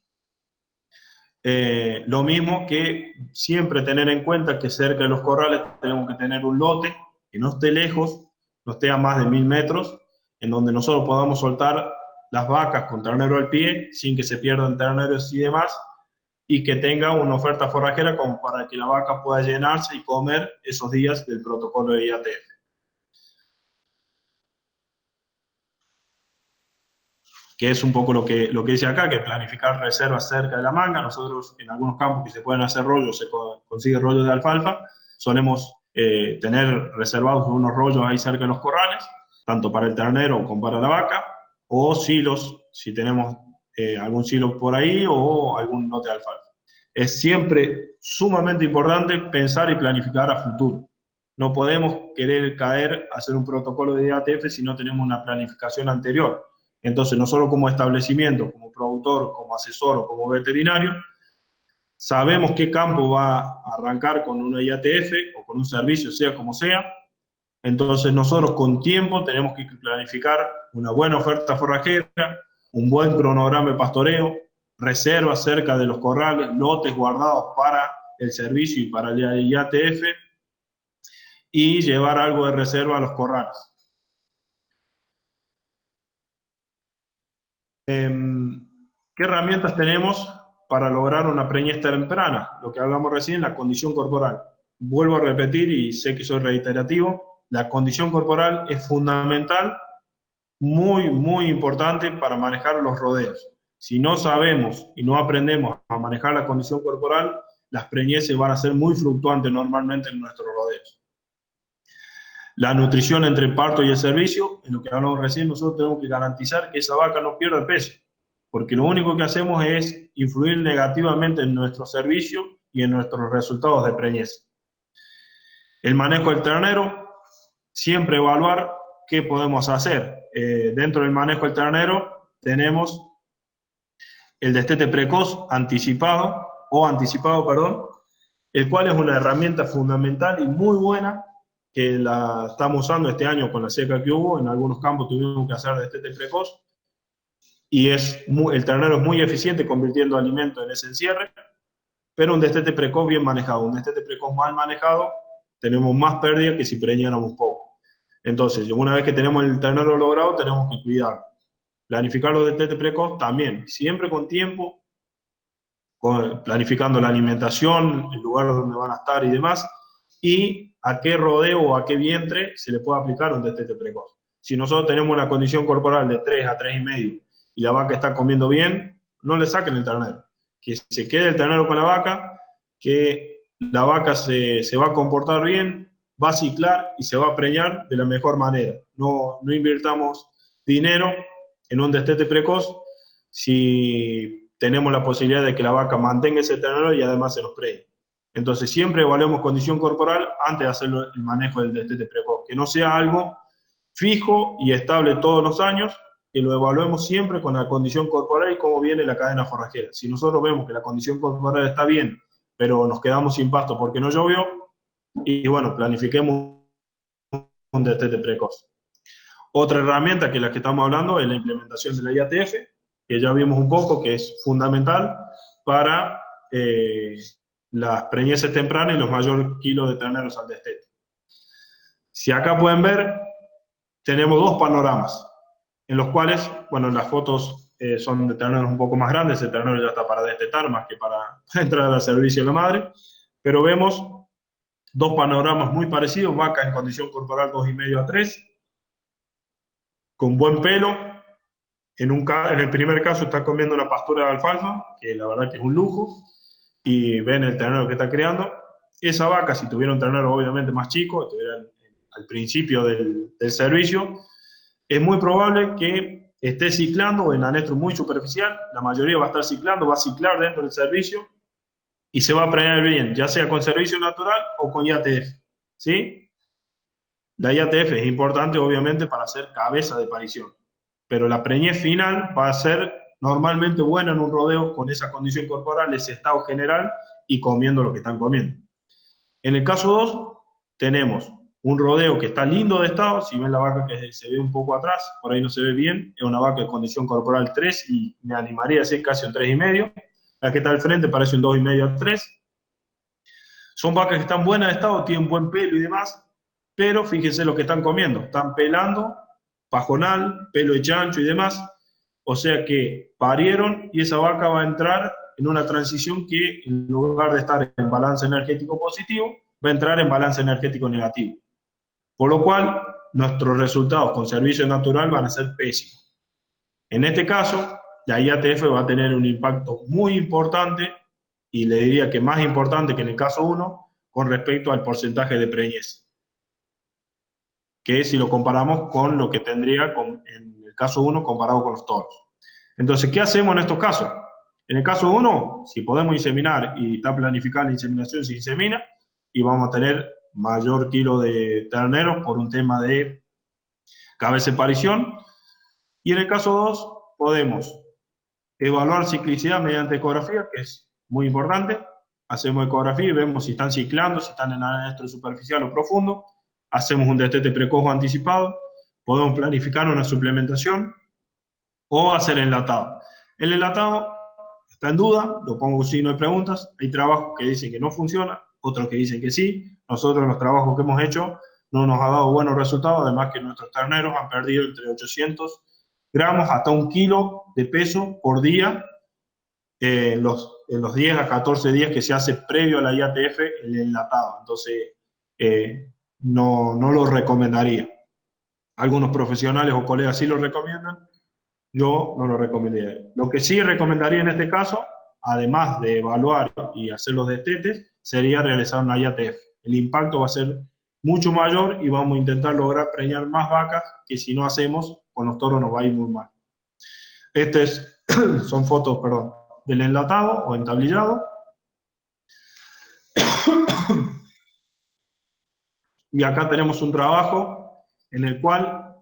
Lo mismo que siempre tener en cuenta que cerca de los corrales tenemos que tener un lote que no esté lejos, no esté a más de 1000 metros, en donde nosotros podamos soltar las vacas con ternero al pie, sin que se pierdan terneros y demás, y que tenga una oferta forrajera como para que la vaca pueda llenarse y comer esos días del protocolo de IATF. Que es un poco lo que dice acá, que planificar reservas cerca de la manga. Nosotros en algunos campos que se pueden hacer rollos, se consigue rollos de alfalfa, solemos tener reservados unos rollos ahí cerca de los corrales, tanto para el ternero como para la vaca, o silos, si tenemos algún silo por ahí, o algún lote de alfalfa. Es siempre sumamente importante pensar y planificar a futuro. No podemos querer caer a hacer un protocolo de IATF si no tenemos una planificación anterior. Entonces, nosotros como establecimiento, como productor, como asesor o como veterinario, sabemos qué campo va a arrancar con una IATF o con un servicio, sea como sea. Entonces, nosotros con tiempo tenemos que planificar una buena oferta forrajera, un buen cronograma de pastoreo, reservas cerca de los corrales, lotes guardados para el servicio y para el IATF, y llevar algo de reserva a los corrales. ¿Qué herramientas tenemos para lograr una preñez temprana, lo que hablamos recién, la condición corporal. Vuelvo a repetir y sé que soy reiterativo, la condición corporal es fundamental, muy importante para manejar los rodeos. Si no sabemos y no aprendemos a manejar la condición corporal, las preñeces van a ser muy fluctuantes normalmente en nuestros rodeos. La nutrición entre el parto y el servicio, en lo que hablamos recién, nosotros tenemos que garantizar que esa vaca no pierda peso, porque lo único que hacemos es influir negativamente en nuestro servicio y en nuestros resultados de preñez. El manejo del ternero, siempre evaluar qué podemos hacer. Dentro del manejo del ternero tenemos el destete precoz anticipado, el cual es una herramienta fundamental y muy buena que la estamos usando este año con la seca que hubo. En algunos campos tuvimos que hacer destete precoz y el ternero es muy eficiente convirtiendo alimento en ese encierre, pero un destete precoz bien manejado, un destete precoz mal manejado, tenemos más pérdida que si preñáramos poco. Entonces, una vez que tenemos el ternero logrado, tenemos que cuidarlo. Planificar los destetes precoz también, siempre con tiempo, planificando la alimentación, el lugar donde van a estar y demás, y a qué rodeo o a qué vientre se le puede aplicar un destete precoz. Si nosotros tenemos una condición corporal de 3 a 3,5 y la vaca está comiendo bien, no le saquen el ternero. Que se quede el ternero con la vaca, que la vaca se va a comportar bien, va a ciclar y se va a preñar de la mejor manera. No invirtamos dinero en un destete precoz si tenemos la posibilidad de que la vaca mantenga ese ternero y además se nos preñe. Entonces siempre evaluemos condición corporal antes de hacer el manejo del destete precoz, que no sea algo fijo y estable todos los años, que lo evaluemos siempre con la condición corporal y cómo viene la cadena forrajera. Si nosotros vemos que la condición corporal está bien, pero nos quedamos sin pasto porque no llovió, y bueno, planifiquemos un destete precoz. Otra herramienta que la que estamos hablando es la implementación de la IATF, que ya vimos un poco, que es fundamental para las preñeces tempranas y los mayores kilos de terneros al destete. Si acá pueden ver, tenemos dos panoramas, en los cuales, bueno, las fotos son de terneros un poco más grandes, el ternero ya está para destetar más que para entrar al servicio de la madre, pero vemos dos panoramas muy parecidos, vaca en condición corporal 2,5 a 3, con buen pelo. En el primer caso está comiendo una pastura de alfalfa, que la verdad que es un lujo, y ven el ternero que está creando. Esa vaca, si tuviera un ternero obviamente más chico, estuviera al principio del servicio, es muy probable que esté ciclando en anestro muy superficial, la mayoría va a estar ciclando, va a ciclar dentro del servicio, y se va a preñar bien, ya sea con servicio natural o con IATF, ¿sí? La IATF es importante, obviamente, para hacer cabeza de parición, pero la preñez final va a ser normalmente buena en un rodeo con esa condición corporal, ese estado general y comiendo lo que están comiendo. En el caso 2, tenemos un rodeo que está lindo de estado. Si ven la vaca que se ve un poco atrás, por ahí no se ve bien, es una vaca de condición corporal 3 y me animaría a decir casi un 3,5. La que está al frente parece un 2,5 a 3. Son vacas que están buenas de estado, tienen buen pelo y demás, pero fíjense lo que están comiendo. Están pelando, pajonal, pelo de chancho y demás. O sea que parieron y esa vaca va a entrar en una transición que en lugar de estar en balance energético positivo, va a entrar en balance energético negativo. Por lo cual, nuestros resultados con servicio natural van a ser pésimos. En este caso, la IATF va a tener un impacto muy importante, y le diría que más importante que en el caso 1, con respecto al porcentaje de preñez, que si lo comparamos con lo que tendría en el caso 1 comparado con los toros. Entonces, ¿qué hacemos en estos casos? En el caso 1, si podemos inseminar y está planificada la inseminación, se insemina y vamos a tener mayor kilo de terneros por un tema de cabeza de parición. Y en el caso 2, podemos evaluar ciclicidad mediante ecografía, que es muy importante. Hacemos ecografía y vemos si están ciclando, si están en anestro superficial o profundo. Hacemos un destete precoz o anticipado. Podemos planificar una suplementación o hacer enlatado. El enlatado está en duda, lo pongo signo de preguntas. Hay trabajos que dicen que no funciona, otros que dicen que sí. Nosotros, los trabajos que hemos hecho, no nos ha dado buenos resultados, además que nuestros terneros han perdido entre 800 gramos hasta 1 kilo de peso por día en los 10 a 14 días que se hace previo a la IATF el enlatado. Entonces, no lo recomendaría. Algunos profesionales o colegas sí lo recomiendan, yo no lo recomendaría. Lo que sí recomendaría en este caso, además de evaluar y hacer los destetes, sería realizar una IATF. El impacto va a ser mucho mayor y vamos a intentar lograr preñar más vacas que si no hacemos, con los toros nos va a ir muy mal. Son fotos, perdón, del enlatado o entablillado. Y acá tenemos un trabajo en el cual,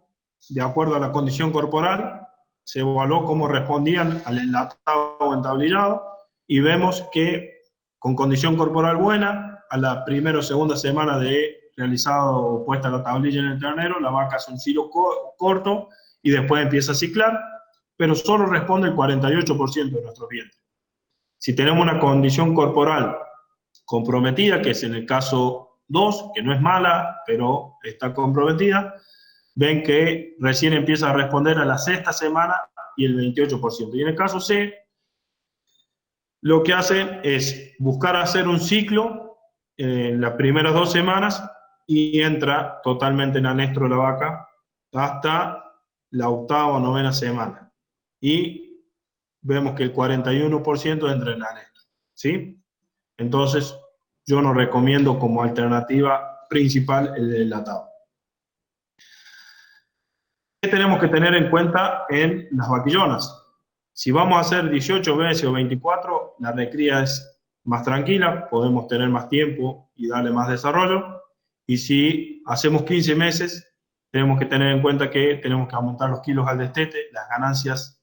de acuerdo a la condición corporal, se evaluó cómo respondían al enlatado o entablillado, y vemos que con condición corporal buena, a la primera o segunda semana de realizado o puesta la tablilla en el ternero, la vaca hace un ciclo corto y después empieza a ciclar, pero solo responde el 48% de nuestros vientres. Si tenemos una condición corporal comprometida, que es en el caso 2, que no es mala, pero está comprometida, ven que recién empieza a responder a la sexta semana y el 28%. Y en el caso C, lo que hacen es buscar hacer un ciclo en las primeras 2 semanas y entra totalmente en anestro la vaca hasta la octava o novena semana. Y vemos que el 41% entra en anestro, ¿sí? Entonces, yo no recomiendo como alternativa principal el enlatado. ¿Qué tenemos que tener en cuenta en las vaquillonas? Si vamos a hacer 18 veces o 24, la recría es más tranquila, podemos tener más tiempo y darle más desarrollo. Y si hacemos 15 meses, tenemos que tener en cuenta que tenemos que aumentar los kilos al destete. Las ganancias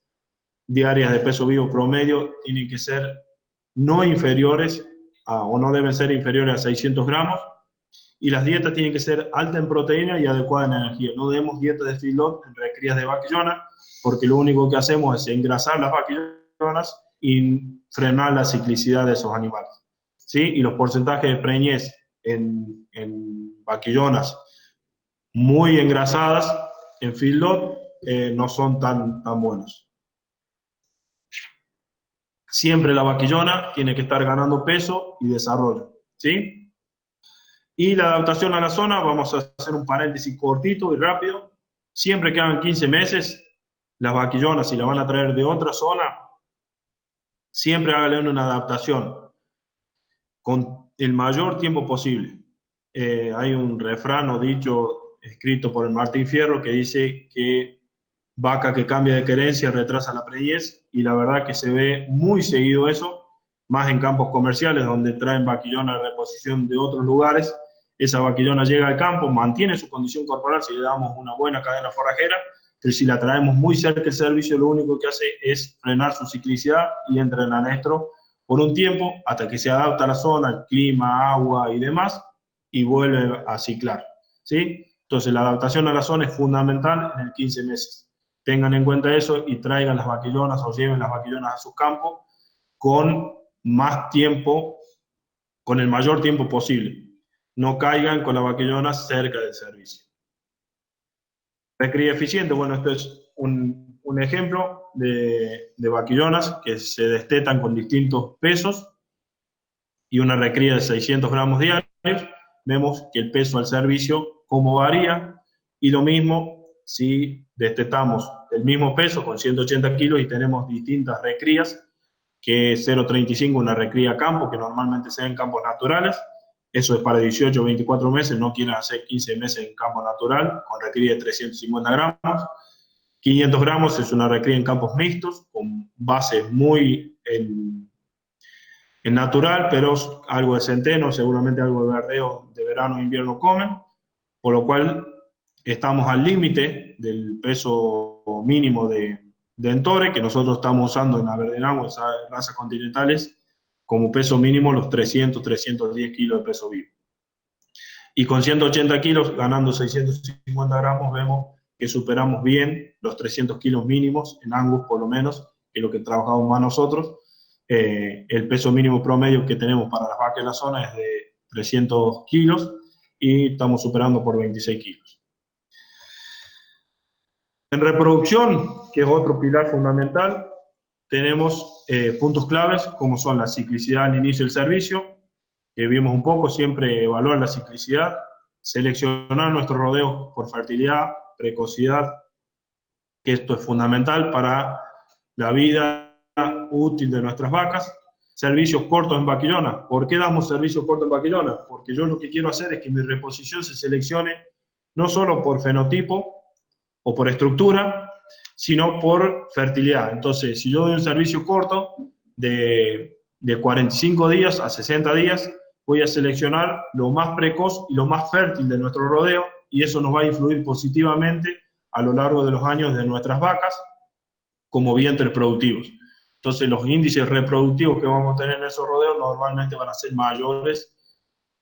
diarias de peso vivo promedio tienen que ser no inferiores o no deben ser inferiores a 600 gramos. Y las dietas tienen que ser altas en proteína y adecuadas en energía. No demos dietas de feedlot en recrías de vaquillona, porque lo único que hacemos es engrasar las vaquillonas y frenar la ciclicidad de esos animales, ¿sí? Y los porcentajes de preñez en vaquillonas muy engrasadas en feedlot no son tan buenos. Siempre la vaquillona tiene que estar ganando peso y desarrollo, ¿sí? Y la adaptación a la zona, vamos a hacer un paréntesis cortito y rápido. Siempre que hagan 15 meses, las vaquillonas, si la van a traer de otra zona, siempre háganle una adaptación con el mayor tiempo posible. Hay un refrán o dicho escrito por el Martín Fierro que dice que vaca que cambia de querencia retrasa la preñez, y la verdad que se ve muy seguido eso, más en campos comerciales donde traen vaquillonas de reposición de otros lugares. Esa vaquillona llega al campo, mantiene su condición corporal si le damos una buena cadena forrajera, pero si la traemos muy cerca del servicio, lo único que hace es frenar su ciclicidad y entra en anestro por un tiempo hasta que se adapta a la zona, el clima, agua y demás, y vuelve a ciclar, ¿sí? Entonces la adaptación a la zona es fundamental en el 15 meses. Tengan en cuenta eso y traigan las vaquillonas o lleven las vaquillonas a sus campos con más tiempo, con el mayor tiempo posible. No caigan con la vaquillona cerca del servicio. Recría eficiente, bueno, esto es un ejemplo de vaquillonas que se destetan con distintos pesos y una recría de 600 gramos diarios. Vemos que el peso al servicio, cómo varía, y lo mismo si destetamos el mismo peso con 180 kilos y tenemos distintas recrías, que 0,35 una recría a campo, que normalmente se da en campos naturales. Eso es para 18 o 24 meses, no quieren hacer 15 meses en campo natural, con recría de 350 gramos. 500 gramos es una recría en campos mixtos, con bases muy en natural, pero algo de centeno, seguramente algo de verdeo de verano e invierno comen, por lo cual estamos al límite del peso mínimo de Entore, que nosotros estamos usando en Averdenagua, esas razas continentales, como peso mínimo los 300, 310 kilos de peso vivo. Y con 180 kilos, ganando 650 gramos, vemos que superamos bien los 300 kilos mínimos, en Angus por lo menos, que es lo que trabajamos más nosotros. El peso mínimo promedio que tenemos para las vacas de la zona es de 300 kilos y estamos superando por 26 kilos. En reproducción, que es otro pilar fundamental, tenemos puntos claves, como son la ciclicidad al inicio del servicio, que vimos un poco, siempre evaluar la ciclicidad, seleccionar nuestros rodeos por fertilidad, precocidad, que esto es fundamental para la vida útil de nuestras vacas. Servicios cortos en vaquillona. ¿Por qué damos servicios cortos en vaquillona? Porque yo lo que quiero hacer es que mi reposición se seleccione no solo por fenotipo o por estructura, sino por fertilidad. Entonces, si yo doy un servicio corto de 45 días a 60 días, voy a seleccionar lo más precoz y lo más fértil de nuestro rodeo, y eso nos va a influir positivamente a lo largo de los años de nuestras vacas como vientres productivos. Entonces, los índices reproductivos que vamos a tener en esos rodeos normalmente van a ser mayores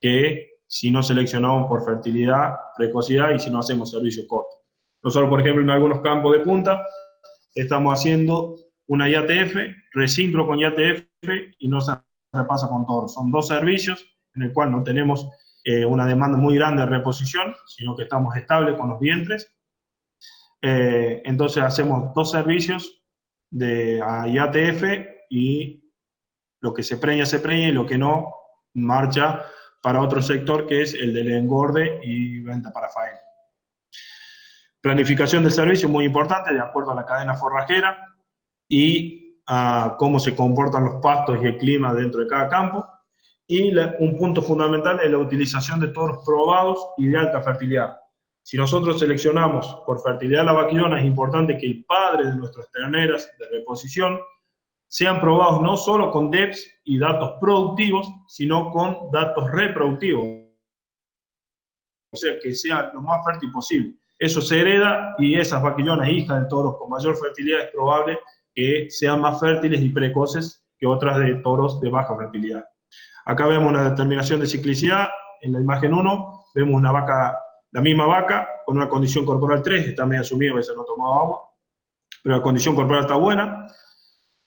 que si no seleccionamos por fertilidad, precocidad y si no hacemos servicio corto. Nosotros, por ejemplo, en algunos campos de punta, estamos haciendo una IATF, resincro con IATF y no se repasa con toro. Son dos servicios en el cual no tenemos una demanda muy grande de reposición, sino que estamos estables con los vientres. Entonces hacemos dos servicios de IATF y lo que se preña y lo que no marcha para otro sector, que es el del engorde y venta para faena. Planificación del servicio muy importante, de acuerdo a la cadena forrajera y a cómo se comportan los pastos y el clima dentro de cada campo. Y un punto fundamental es la utilización de toros probados y de alta fertilidad. Si nosotros seleccionamos por fertilidad de la vaquillona, es importante que el padre de nuestras terneras de reposición sean probados no solo con DEPS y datos productivos, sino con datos reproductivos. O sea, que sea lo más fértil posible. Eso se hereda, y esas vaquillonas hijas de toros con mayor fertilidad es probable que sean más fértiles y precoces que otras de toros de baja fertilidad. Acá vemos una determinación de ciclicidad. En la imagen 1 vemos una vaca, la misma vaca, con una condición corporal 3, está medio sumida, a veces no tomaba agua, pero la condición corporal está buena.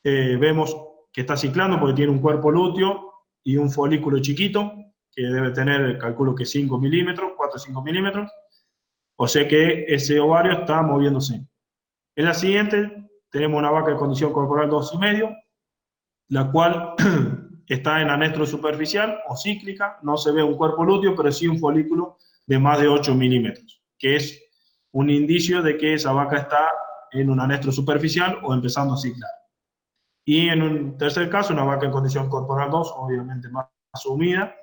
Vemos que está ciclando porque tiene un cuerpo lúteo y un folículo chiquito, que debe tener, calculo que 5 milímetros, 4 o 5 milímetros, o sea que ese ovario está moviéndose. En la siguiente tenemos una vaca de condición corporal 2,5, la cual está en anestro superficial o cíclica, no se ve un cuerpo lúteo, pero sí un folículo de más de 8 milímetros, que es un indicio de que esa vaca está en un anestro superficial o empezando a ciclar. Y en un tercer caso, una vaca en condición corporal 2, obviamente más sumida.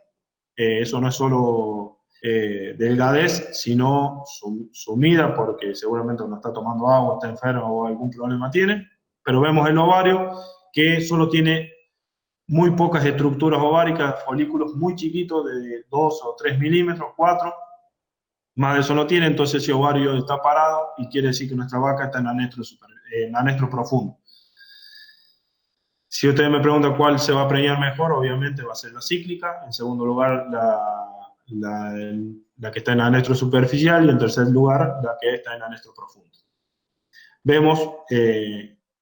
Eso no es solo delgadez, sino sumida, porque seguramente no está tomando agua, está enferma o algún problema tiene. Pero vemos el ovario que solo tiene muy pocas estructuras ováricas, folículos muy chiquitos de 2 o 3 milímetros, 4. Más de eso no tiene, entonces ese ovario está parado y quiere decir que nuestra vaca está en anestro profundo. Si ustedes me preguntan cuál se va a preñar mejor, obviamente va a ser la cíclica. En segundo lugar, la que está en anestro superficial. Y en tercer lugar, la que está en anestro profundo. Vemos,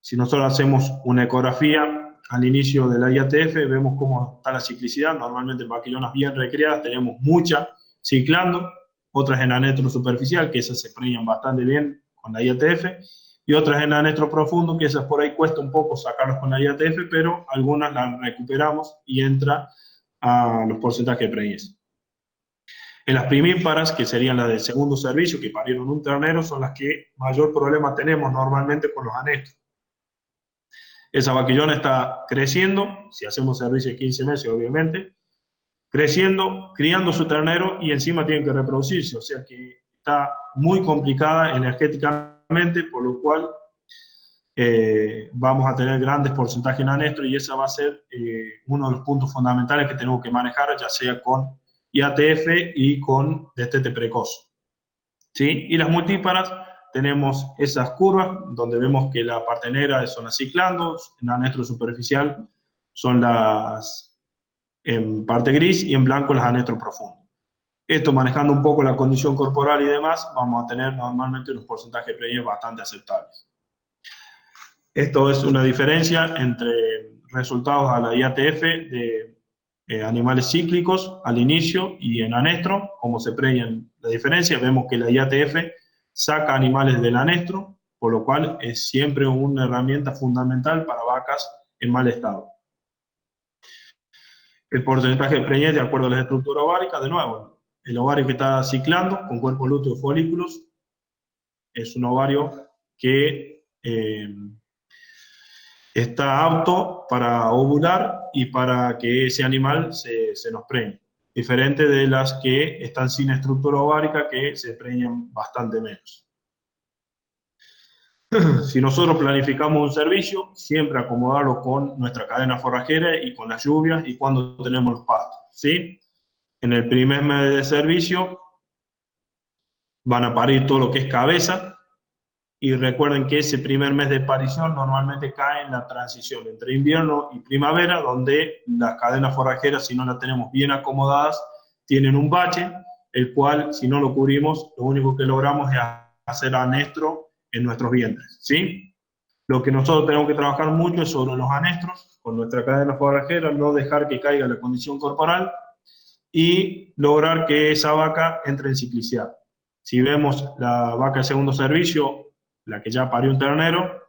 si nosotros hacemos una ecografía al inicio de la IATF, vemos cómo está la ciclicidad. Normalmente en vaquillonas bien recreadas tenemos mucha ciclando, otras en anestro superficial, que esas se preñan bastante bien con la IATF, y otras en anestro profundo, que esas por ahí cuesta un poco sacarlas con la IATF, pero algunas las recuperamos y entra a los porcentajes de preñez. En las primíparas, que serían las del segundo servicio, que parieron un ternero, son las que mayor problema tenemos normalmente con los anestros. Esa vaquillona está creciendo, si hacemos servicio de 15 meses, obviamente, creciendo, criando su ternero y encima tiene que reproducirse, o sea que está muy complicada energéticamente, por lo cual vamos a tener grandes porcentajes en anestro, y ese va a ser uno de los puntos fundamentales que tenemos que manejar, ya sea con IATF y con destete precoz. ¿Sí? Y las multíparas, tenemos esas curvas donde vemos que la parte negra son las ciclando, en anestro superficial son las en parte gris y en blanco las anestro profundo. Esto, manejando un poco la condición corporal y demás, vamos a tener normalmente unos porcentajes de preñez bastante aceptables. Esto es una diferencia entre resultados a la IATF de animales cíclicos al inicio y en anestro, cómo se preñan. La diferencia, vemos que la IATF saca animales del anestro por lo cual es siempre una herramienta fundamental para vacas en mal estado. El porcentaje de preñez de acuerdo a la estructura ovárica, de nuevo, el ovario que está ciclando con cuerpo lúteo y folículos es un ovario que está apto para ovular y para que ese animal se nos preñe, diferente de las que están sin estructura ovárica, que se preñan bastante menos. Si nosotros planificamos un servicio, siempre acomodarlo con nuestra cadena forrajera y con las lluvias y cuando tenemos los pastos, ¿sí? En el primer mes de servicio van a parir todo lo que es cabeza, y recuerden que ese primer mes de parición normalmente cae en la transición entre invierno y primavera, donde las cadenas forrajeras, si no las tenemos bien acomodadas, tienen un bache, el cual, si no lo cubrimos, lo único que logramos es hacer anestro en nuestros vientres, ¿sí? Lo que nosotros tenemos que trabajar mucho es sobre los anestros, con nuestra cadena forrajera, no dejar que caiga la condición corporal y lograr que esa vaca entre en ciclicidad. Si vemos la vaca de segundo servicio, la que ya parió un ternero,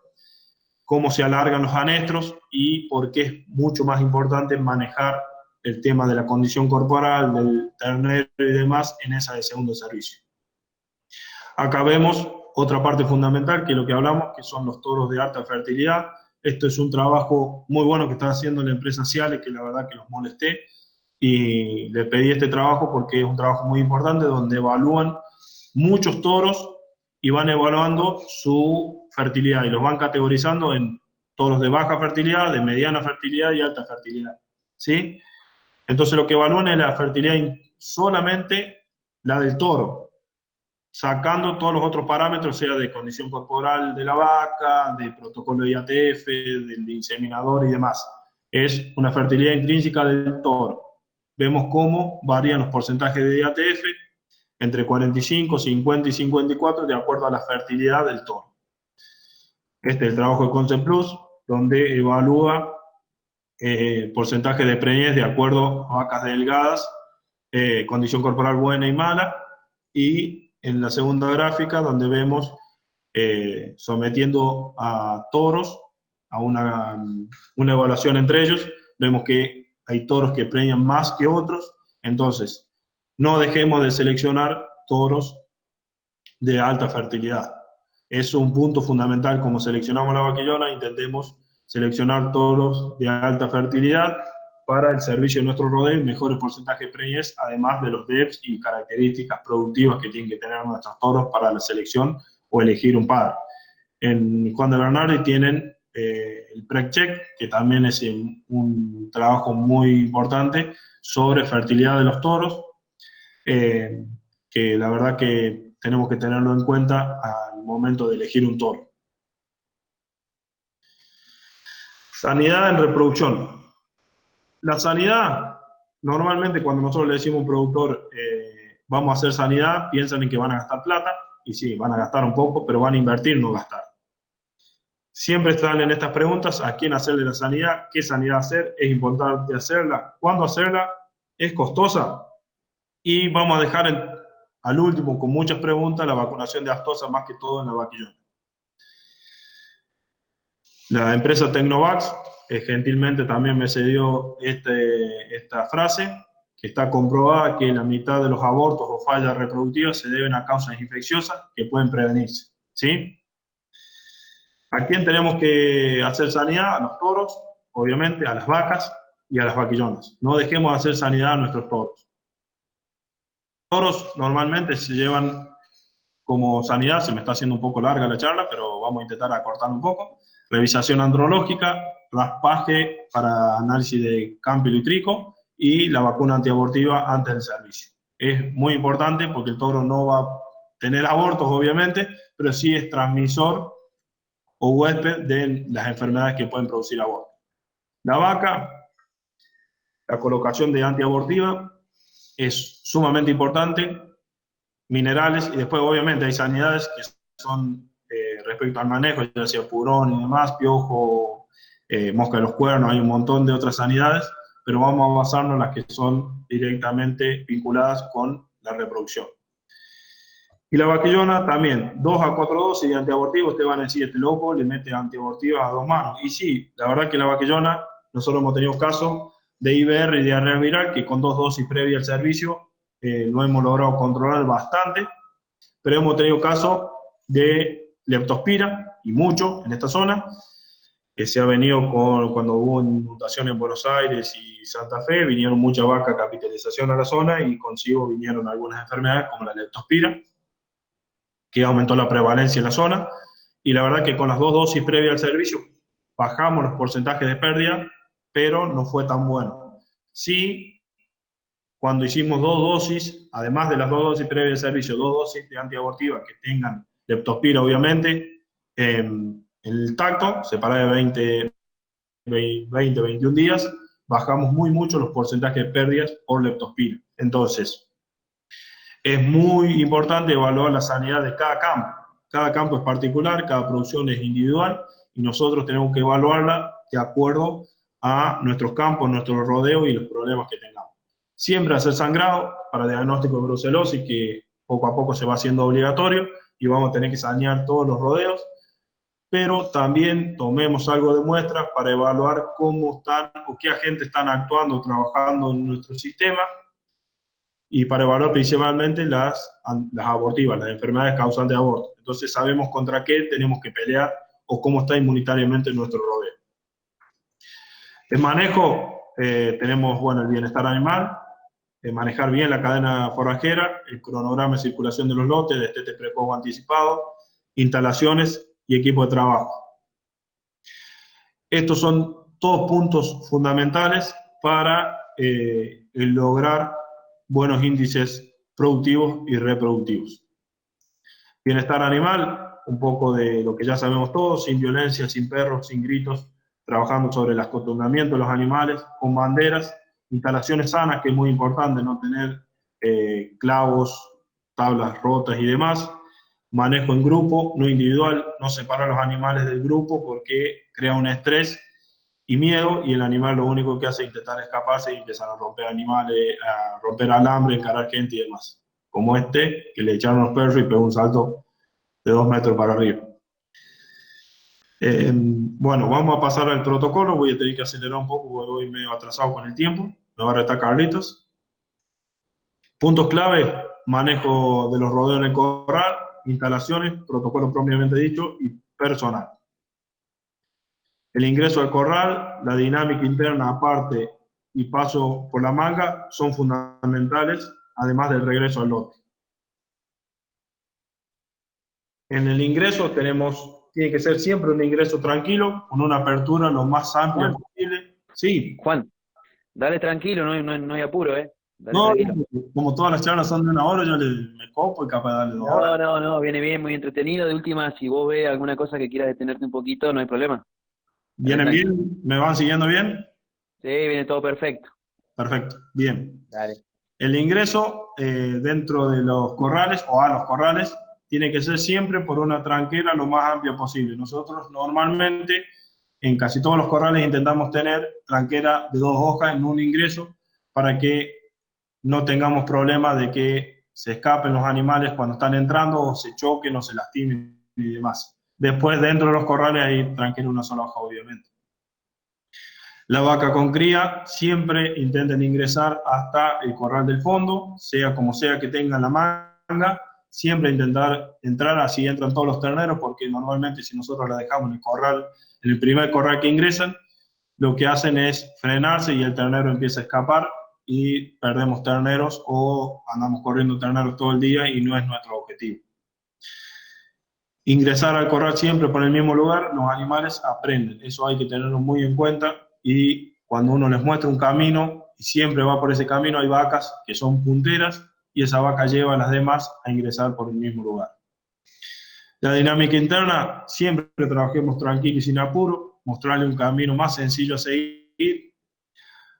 cómo se alargan los anestros y por qué es mucho más importante manejar el tema de la condición corporal, del ternero y demás en esa de segundo servicio. Acá vemos otra parte fundamental, que es lo que hablamos, que son los toros de alta fertilidad. Esto es un trabajo muy bueno que está haciendo la empresa Ciales, que la verdad que los molesté, y le pedí este trabajo porque es un trabajo muy importante, donde evalúan muchos toros y van evaluando su fertilidad, y los van categorizando en toros de baja fertilidad, de mediana fertilidad y alta fertilidad, ¿sí? Entonces lo que evalúan es la fertilidad solamente la del toro, sacando todos los otros parámetros, sea de condición corporal de la vaca, de protocolo de IATF, del inseminador y demás. Es una fertilidad intrínseca del toro. Vemos cómo varían los porcentajes de IATF entre 45, 50 y 54, de acuerdo a la fertilidad del toro. Este es el trabajo de Concept Plus, donde evalúa porcentaje de preñez de acuerdo a vacas delgadas, condición corporal buena y mala, y en la segunda gráfica, donde vemos sometiendo a toros a una evaluación entre ellos, vemos que hay toros que preñan más que otros, entonces no dejemos de seleccionar toros de alta fertilidad. Es un punto fundamental, como seleccionamos la vaquillona, intentemos seleccionar toros de alta fertilidad para el servicio de nuestro rodeo y mejores porcentajes de preñez, además de los DEPs y características productivas que tienen que tener nuestros toros para la selección o elegir un padre. En Juan de Bernardi tienen el PREC-Check, que también es un trabajo muy importante sobre fertilidad de los toros, que la verdad que tenemos que tenerlo en cuenta al momento de elegir un toro. Sanidad en reproducción. La sanidad, normalmente cuando nosotros le decimos a un productor vamos a hacer sanidad, piensan en que van a gastar plata, y sí, van a gastar un poco, pero van a invertir, no gastar. Siempre están en estas preguntas a quién hacerle la sanidad, qué sanidad hacer, es importante hacerla, cuándo hacerla, es costosa. Y vamos a dejar al último, con muchas preguntas, la vacunación de aftosa, más que todo en la vaquillona. La empresa Tecnovax gentilmente también me cedió esta frase, que está comprobada que la mitad de los abortos o fallas reproductivas se deben a causas infecciosas que pueden prevenirse, ¿sí? ¿A quién tenemos que hacer sanidad? A los toros, obviamente, a las vacas y a las vaquillonas. No dejemos de hacer sanidad a nuestros toros. Los toros normalmente se llevan como sanidad, se me está haciendo un poco larga la charla, pero vamos a intentar acortar un poco. Revisación andrológica, raspaje para análisis de cámpilo y trico, y la vacuna antiabortiva antes del servicio. Es muy importante porque el toro no va a tener abortos, obviamente, pero sí es transmisor o huésped de las enfermedades que pueden producir aborto. La vaca, la colocación de antiabortiva es sumamente importante, minerales, y después obviamente hay sanidades que son respecto al manejo, ya sea purón y demás, piojo, mosca de los cuernos, hay un montón de otras sanidades, pero vamos a basarnos en las que son directamente vinculadas con la reproducción. Y la vaquillona también, 2 a 4 dosis de antiabortivos. Te van a decir, este loco le mete antiabortivos a 2 manos. Y sí, la verdad que la vaquillona, nosotros hemos tenido casos de IBR y diarrea viral que con 2 dosis previas al servicio lo hemos logrado controlar bastante, pero hemos tenido casos de leptospira, y mucho en esta zona, que se ha venido cuando hubo inundación en Buenos Aires y Santa Fe, vinieron mucha vaca capitalización a la zona y consigo vinieron algunas enfermedades como la leptospira, que aumentó la prevalencia en la zona, y la verdad que con las 2 dosis previas al servicio bajamos los porcentajes de pérdida, pero no fue tan bueno. Sí, cuando hicimos 2 dosis, además de las 2 dosis previas al servicio, 2 dosis de antiabortiva que tengan leptospira, obviamente, el tacto, separado de 21 días, bajamos muy mucho los porcentajes de pérdidas por leptospira. Entonces, es muy importante evaluar la sanidad de cada campo. Cada campo es particular, cada producción es individual, y nosotros tenemos que evaluarla de acuerdo a nuestros campos, nuestros rodeos y los problemas que tengamos. Siempre hacer sangrado para diagnóstico de brucelosis, que poco a poco se va haciendo obligatorio, y vamos a tener que sanear todos los rodeos, pero también tomemos algo de muestras para evaluar cómo están o qué agentes están actuando, trabajando en nuestro sistema, y para evaluar principalmente las abortivas, las enfermedades causantes de aborto. Entonces sabemos contra qué tenemos que pelear o cómo está inmunitariamente nuestro rodeo. El manejo, tenemos el bienestar animal, manejar bien la cadena forrajera, el cronograma de circulación de los lotes, destete precoz o anticipado, instalaciones y equipo de trabajo. Estos son todos puntos fundamentales para lograr buenos índices productivos y reproductivos. Bienestar animal, un poco de lo que ya sabemos todos, sin violencia, sin perros, sin gritos, trabajando sobre el acostumbramiento de los animales, con banderas, instalaciones sanas, que es muy importante, no tener clavos, tablas rotas y demás, manejo en grupo, no individual, no separar a los animales del grupo porque crea un estrés y miedo, y el animal lo único que hace es intentar escaparse y empezar a romper animales, a romper alambre, encarar gente y demás. Como que le echaron los perros y pegó un salto de 2 metros para arriba. Vamos a pasar al protocolo. Voy a tener que acelerar un poco porque voy medio atrasado con el tiempo. Me va a retar Carlitos. Puntos clave: manejo de los rodeos en el corral, instalaciones, protocolo propiamente dicho y personal. El ingreso al corral, la dinámica interna aparte y paso por la manga son fundamentales, además del regreso al lote. En el ingreso tiene que ser siempre un ingreso tranquilo, con una apertura lo más amplia posible. Sí. Juan, dale tranquilo, no hay apuro, ¿eh? No, como todas las charlas son de 1 hora, yo me copo y capaz de darle 2 horas. No, viene bien, muy entretenido. De última, si vos ves alguna cosa que quieras detenerte un poquito, no hay problema. ¿Vienen bien? ¿Me van siguiendo bien? Sí, viene todo perfecto. Perfecto, bien. Dale. El ingreso dentro de los corrales o a los corrales tiene que ser siempre por una tranquera lo más amplia posible. Nosotros normalmente en casi todos los corrales intentamos tener tranquera de 2 hojas en un ingreso para que no tengamos problemas de que se escapen los animales cuando están entrando o se choquen o se lastimen y demás. Después, dentro de los corrales, hay tranquera una sola hoja, obviamente. La vaca con cría, siempre intenten ingresar hasta el corral del fondo, sea como sea que tengan la manga, siempre intentar entrar, así entran todos los terneros, porque normalmente si nosotros la dejamos en el corral, en el primer corral que ingresan, lo que hacen es frenarse y el ternero empieza a escapar y perdemos terneros o andamos corriendo terneros todo el día y no es nuestro objetivo. Ingresar al corral siempre por el mismo lugar, los animales aprenden, eso hay que tenerlo muy en cuenta, y cuando uno les muestra un camino y siempre va por ese camino, hay vacas que son punteras y esa vaca lleva a las demás a ingresar por el mismo lugar. La dinámica interna, siempre trabajemos tranquilo y sin apuro, mostrarle un camino más sencillo a seguir,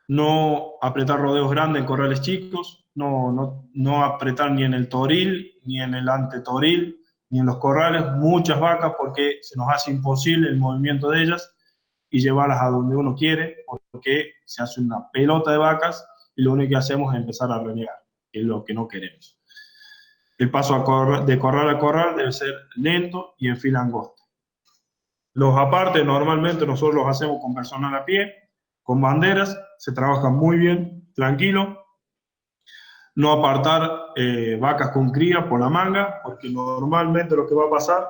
no apretar rodeos grandes en corrales chicos, no apretar ni en el toril, ni en el antetoril, ni en los corrales, muchas vacas, porque se nos hace imposible el movimiento de ellas y llevarlas a donde uno quiere, porque se hace una pelota de vacas y lo único que hacemos es empezar a renegar, que es lo que no queremos. El paso de corral a corral debe ser lento y en fila angosta. Los apartes normalmente nosotros los hacemos con personal a pie, con banderas, se trabaja muy bien, tranquilo. No apartar vacas con cría por la manga, porque normalmente lo que va a pasar,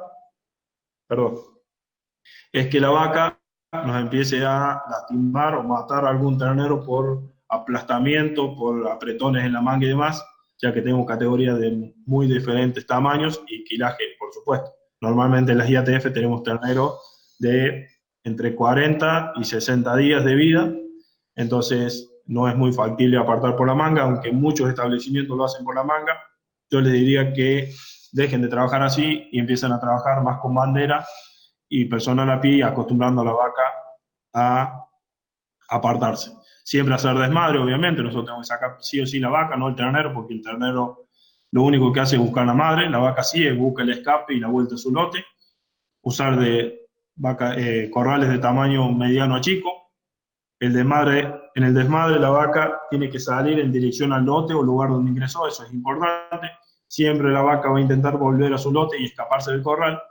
es que la vaca nos empiece a lastimar o matar a algún ternero por aplastamiento, por apretones en la manga y demás, ya que tenemos categorías de muy diferentes tamaños y quilaje, por supuesto. Normalmente en las IATF tenemos terneros de entre 40 y 60 días de vida, entonces no es muy factible apartar por la manga, aunque muchos establecimientos lo hacen por la manga. Yo les diría que dejen de trabajar así y empiecen a trabajar más con bandera y personal a pie, acostumbrando a la vaca a apartarse. Siempre hacer desmadre, obviamente, nosotros tenemos que sacar sí o sí la vaca, no el ternero, porque el ternero lo único que hace es buscar la madre, la vaca sí busca el escape y la vuelta a su lote. Usar corrales de tamaño mediano a chico. En el desmadre la vaca tiene que salir en dirección al lote o lugar donde ingresó, eso es importante. Siempre la vaca va a intentar volver a su lote y escaparse del corral.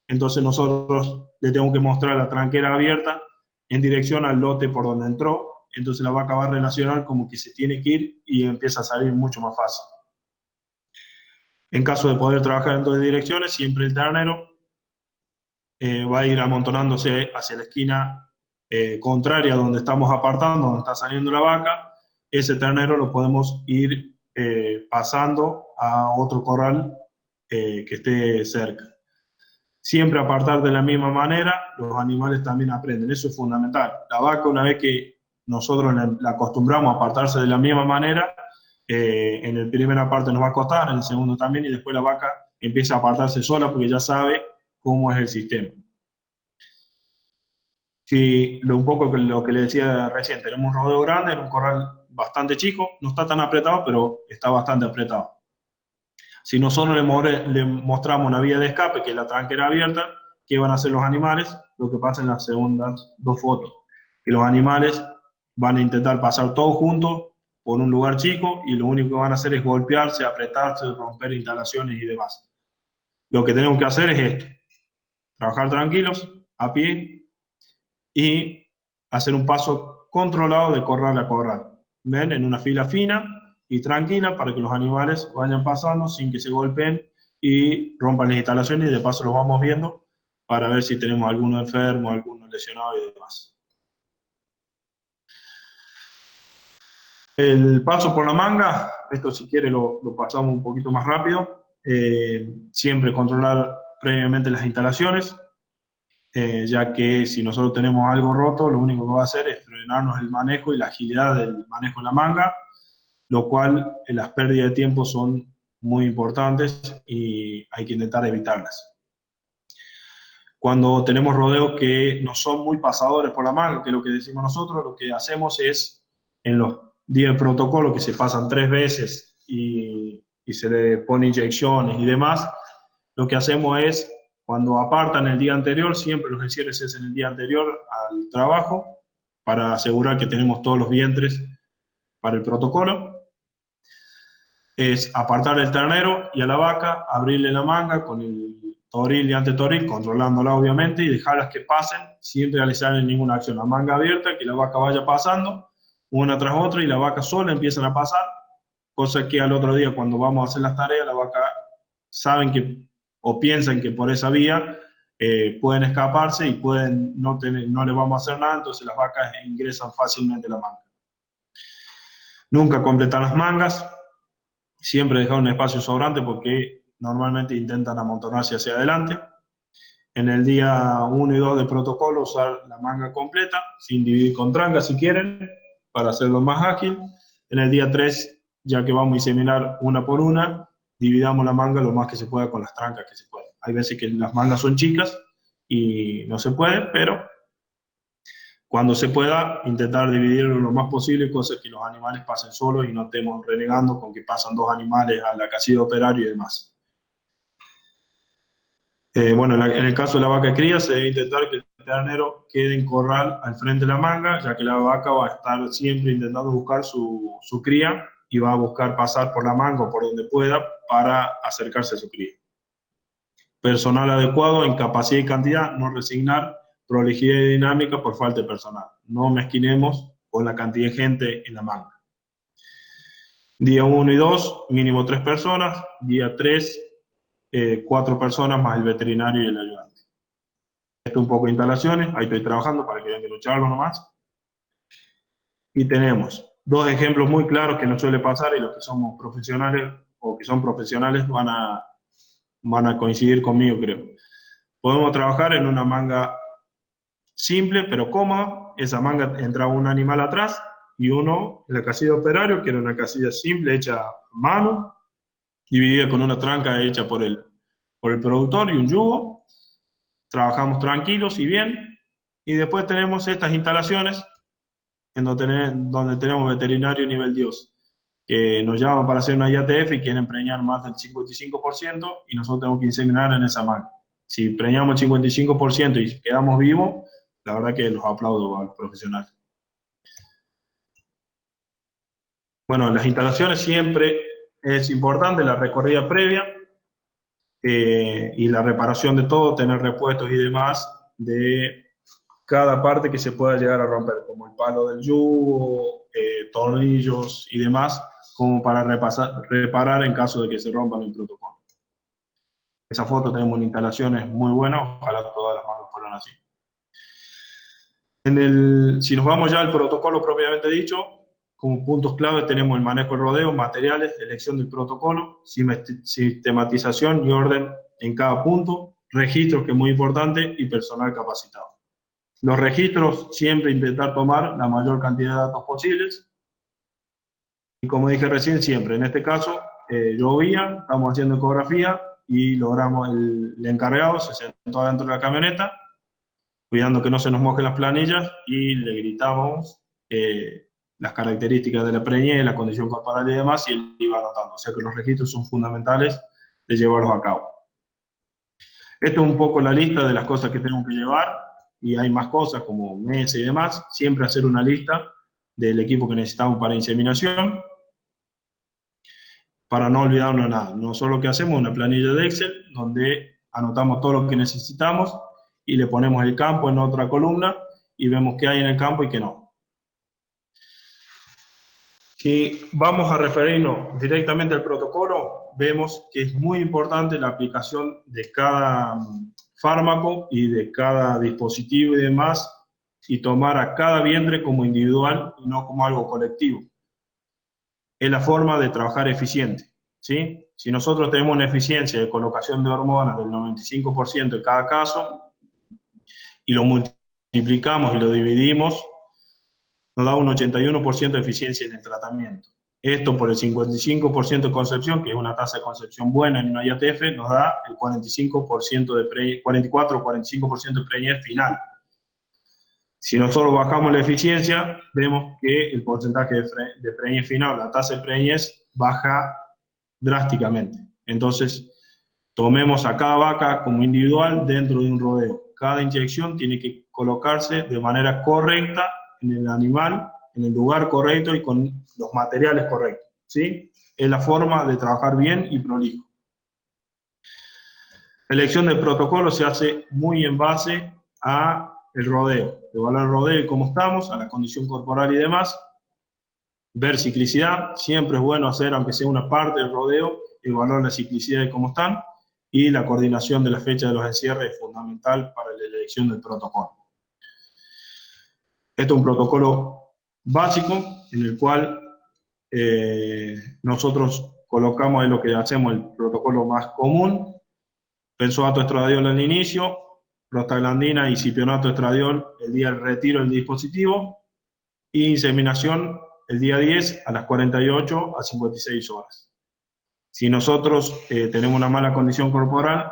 Entonces nosotros le tenemos que mostrar la tranquera abierta en dirección al lote por donde entró. Entonces la vaca va a relacionar como que se tiene que ir y empieza a salir mucho más fácil. En caso de poder trabajar en dos direcciones, siempre el ternero va a ir amontonándose hacia la esquina contraria donde estamos apartando, donde está saliendo la vaca. Ese ternero lo podemos ir pasando a otro corral que esté cerca. Siempre apartar de la misma manera, los animales también aprenden, eso es fundamental. La vaca, una vez que nosotros la acostumbramos a apartarse de la misma manera, en el primera parte nos va a costar, en el segundo también, y después la vaca empieza a apartarse sola porque ya sabe cómo es el sistema. Si un poco lo que le decía recién, tenemos un rodeo grande, en un corral bastante chico, no está tan apretado, pero está bastante apretado. Si nosotros le mostramos una vía de escape, que es la tranquera abierta, ¿qué van a hacer los animales? Lo que pasa en las segundas dos fotos, que los animales van a intentar pasar todos juntos por un lugar chico y lo único que van a hacer es golpearse, apretarse, romper instalaciones y demás. Lo que tenemos que hacer es esto, trabajar tranquilos, a pie, y hacer un paso controlado de corral a corral. ¿Ven? En una fila fina y tranquila para que los animales vayan pasando sin que se golpeen y rompan las instalaciones, y de paso los vamos viendo para ver si tenemos alguno enfermo, alguno lesionado y demás. El paso por la manga, esto si quiere lo pasamos un poquito más rápido. Siempre controlar previamente las instalaciones, ya que si nosotros tenemos algo roto, lo único que va a hacer es frenarnos el manejo y la agilidad del manejo de la manga, lo cual las pérdidas de tiempo son muy importantes y hay que intentar evitarlas. Cuando tenemos rodeos que no son muy pasadores por la manga, que es lo que decimos nosotros, lo que hacemos es, en los días de protocolo, que se pasan 3 veces y se le pone inyecciones y demás, lo que hacemos es, cuando apartan el día anterior, siempre los encierres es en el día anterior al trabajo, para asegurar que tenemos todos los vientres para el protocolo, es apartar el ternero y a la vaca, abrirle la manga con el toril y antetoril, controlándola obviamente, y dejarlas que pasen sin realizar ninguna acción. La manga abierta, que la vaca vaya pasando una tras otra y la vaca sola empiezan a pasar, cosa que al otro día cuando vamos a hacer las tareas, la vaca saben que o piensan que por esa vía pueden escaparse y no le vamos a hacer nada, entonces las vacas ingresan fácilmente la manga. Nunca completar las mangas, siempre dejar un espacio sobrante porque normalmente intentan amontonarse hacia adelante. En el día 1 y 2 de protocolo usar la manga completa, sin dividir con tranca si quieren, para hacerlo más ágil. En el día 3, ya que vamos a inseminar una por una, dividamos la manga lo más que se pueda con las trancas que se puede. Hay veces que las mangas son chicas y no se puede, pero cuando se pueda, intentar dividirlo lo más posible, cosa que los animales pasen solos y no estemos renegando con que pasan 2 animales a la casilla de operario y demás. Bueno, en el caso de la vaca cría, se debe intentar que el ternero quede en corral al frente de la manga, ya que la vaca va a estar siempre intentando buscar su cría y va a buscar pasar por la manga o por donde pueda para acercarse a su cría. Personal adecuado en capacidad y cantidad, no resignar, prolijidad y dinámica por falta de personal. No mezquinemos con la cantidad de gente en la manga. Día 1 y 2, mínimo 3 personas. Día 3, 4 personas más el veterinario y el ayudante. Esto un poco de instalaciones, ahí estoy trabajando para que vean que no charlo nomás. Y tenemos dos ejemplos muy claros que nos suele pasar y los que somos profesionales o que son profesionales van a coincidir conmigo, creo. Podemos trabajar en una manga simple pero cómoda. Esa manga entraba un animal atrás y uno en la casilla operario, que era una casilla simple hecha a mano, dividida con una tranca hecha por el productor y un yugo. Trabajamos tranquilos y bien. Y después tenemos estas instalaciones en donde tenemos veterinario nivel Dios, que nos llaman para hacer una IATF y quieren preñar más del 55% y nosotros tenemos que inseminar en esa manga. Si preñamos el 55% y quedamos vivos, la verdad que los aplaudo a los profesionales. Bueno, las instalaciones siempre es importante, la recorrida previa y la reparación de todo, tener repuestos y demás de cada parte que se pueda llegar a romper, como el palo del yugo, tornillos y demás, como para reparar en caso de que se rompan el protocolo. Esa foto tenemos instalaciones muy buenas, ojalá todas las mangas fueran así. Si nos vamos ya al protocolo propiamente dicho, como puntos clave tenemos el manejo del rodeo, materiales, elección del protocolo, sistematización y orden en cada punto, registros que es muy importante y personal capacitado. Los registros siempre intentar tomar la mayor cantidad de datos posibles. Y como dije recién, siempre, en este caso, llovía, estamos haciendo ecografía y logramos el encargado, se sentó adentro de la camioneta, cuidando que no se nos mojen las planillas y le gritamos las características de la preñez, la condición corporal y demás, y él iba anotando. O sea que los registros son fundamentales de llevarlos a cabo. Esto es un poco la lista de las cosas que tenemos que llevar. Y hay más cosas como mesa y demás, siempre hacer una lista del equipo que necesitamos para inseminación, para no olvidarnos de nada. Nosotros lo que hacemos es una planilla de Excel, donde anotamos todo lo que necesitamos y le ponemos el campo en otra columna y vemos qué hay en el campo y qué no. Si vamos a referirnos directamente al protocolo, vemos que es muy importante la aplicación de cada fármaco y de cada dispositivo y demás, y tomar a cada vientre como individual y no como algo colectivo. Es la forma de trabajar eficiente, ¿sí? Si nosotros tenemos una eficiencia de colocación de hormonas del 95% en cada caso, y lo multiplicamos y lo dividimos, nos da un 81% de eficiencia en el tratamiento. Esto por el 55% de concepción, que es una tasa de concepción buena en una IATF, nos da el 44 o 45% de preñez final. Si nosotros bajamos la eficiencia, vemos que el porcentaje de preñez final, la tasa de preñez, baja drásticamente. Entonces, tomemos a cada vaca como individual dentro de un rodeo. Cada inyección tiene que colocarse de manera correcta en el animal, en el lugar correcto y con los materiales correctos, ¿sí? Es la forma de trabajar bien y prolijo. La elección del protocolo se hace muy en base a el rodeo, evaluar el rodeo y cómo estamos, a la condición corporal y demás, ver ciclicidad, siempre es bueno hacer, aunque sea una parte del rodeo, evaluar la ciclicidad y cómo están, y la coordinación de la fecha de los encierres es fundamental para la elección del protocolo. Esto es un protocolo básico en el cual nosotros colocamos en lo que hacemos el protocolo más común, benzoato estradiol al inicio, prostaglandina y cipionato estradiol el día del retiro del dispositivo, y inseminación el día 10 a las 48 a 56 horas. Si nosotros tenemos una mala condición corporal,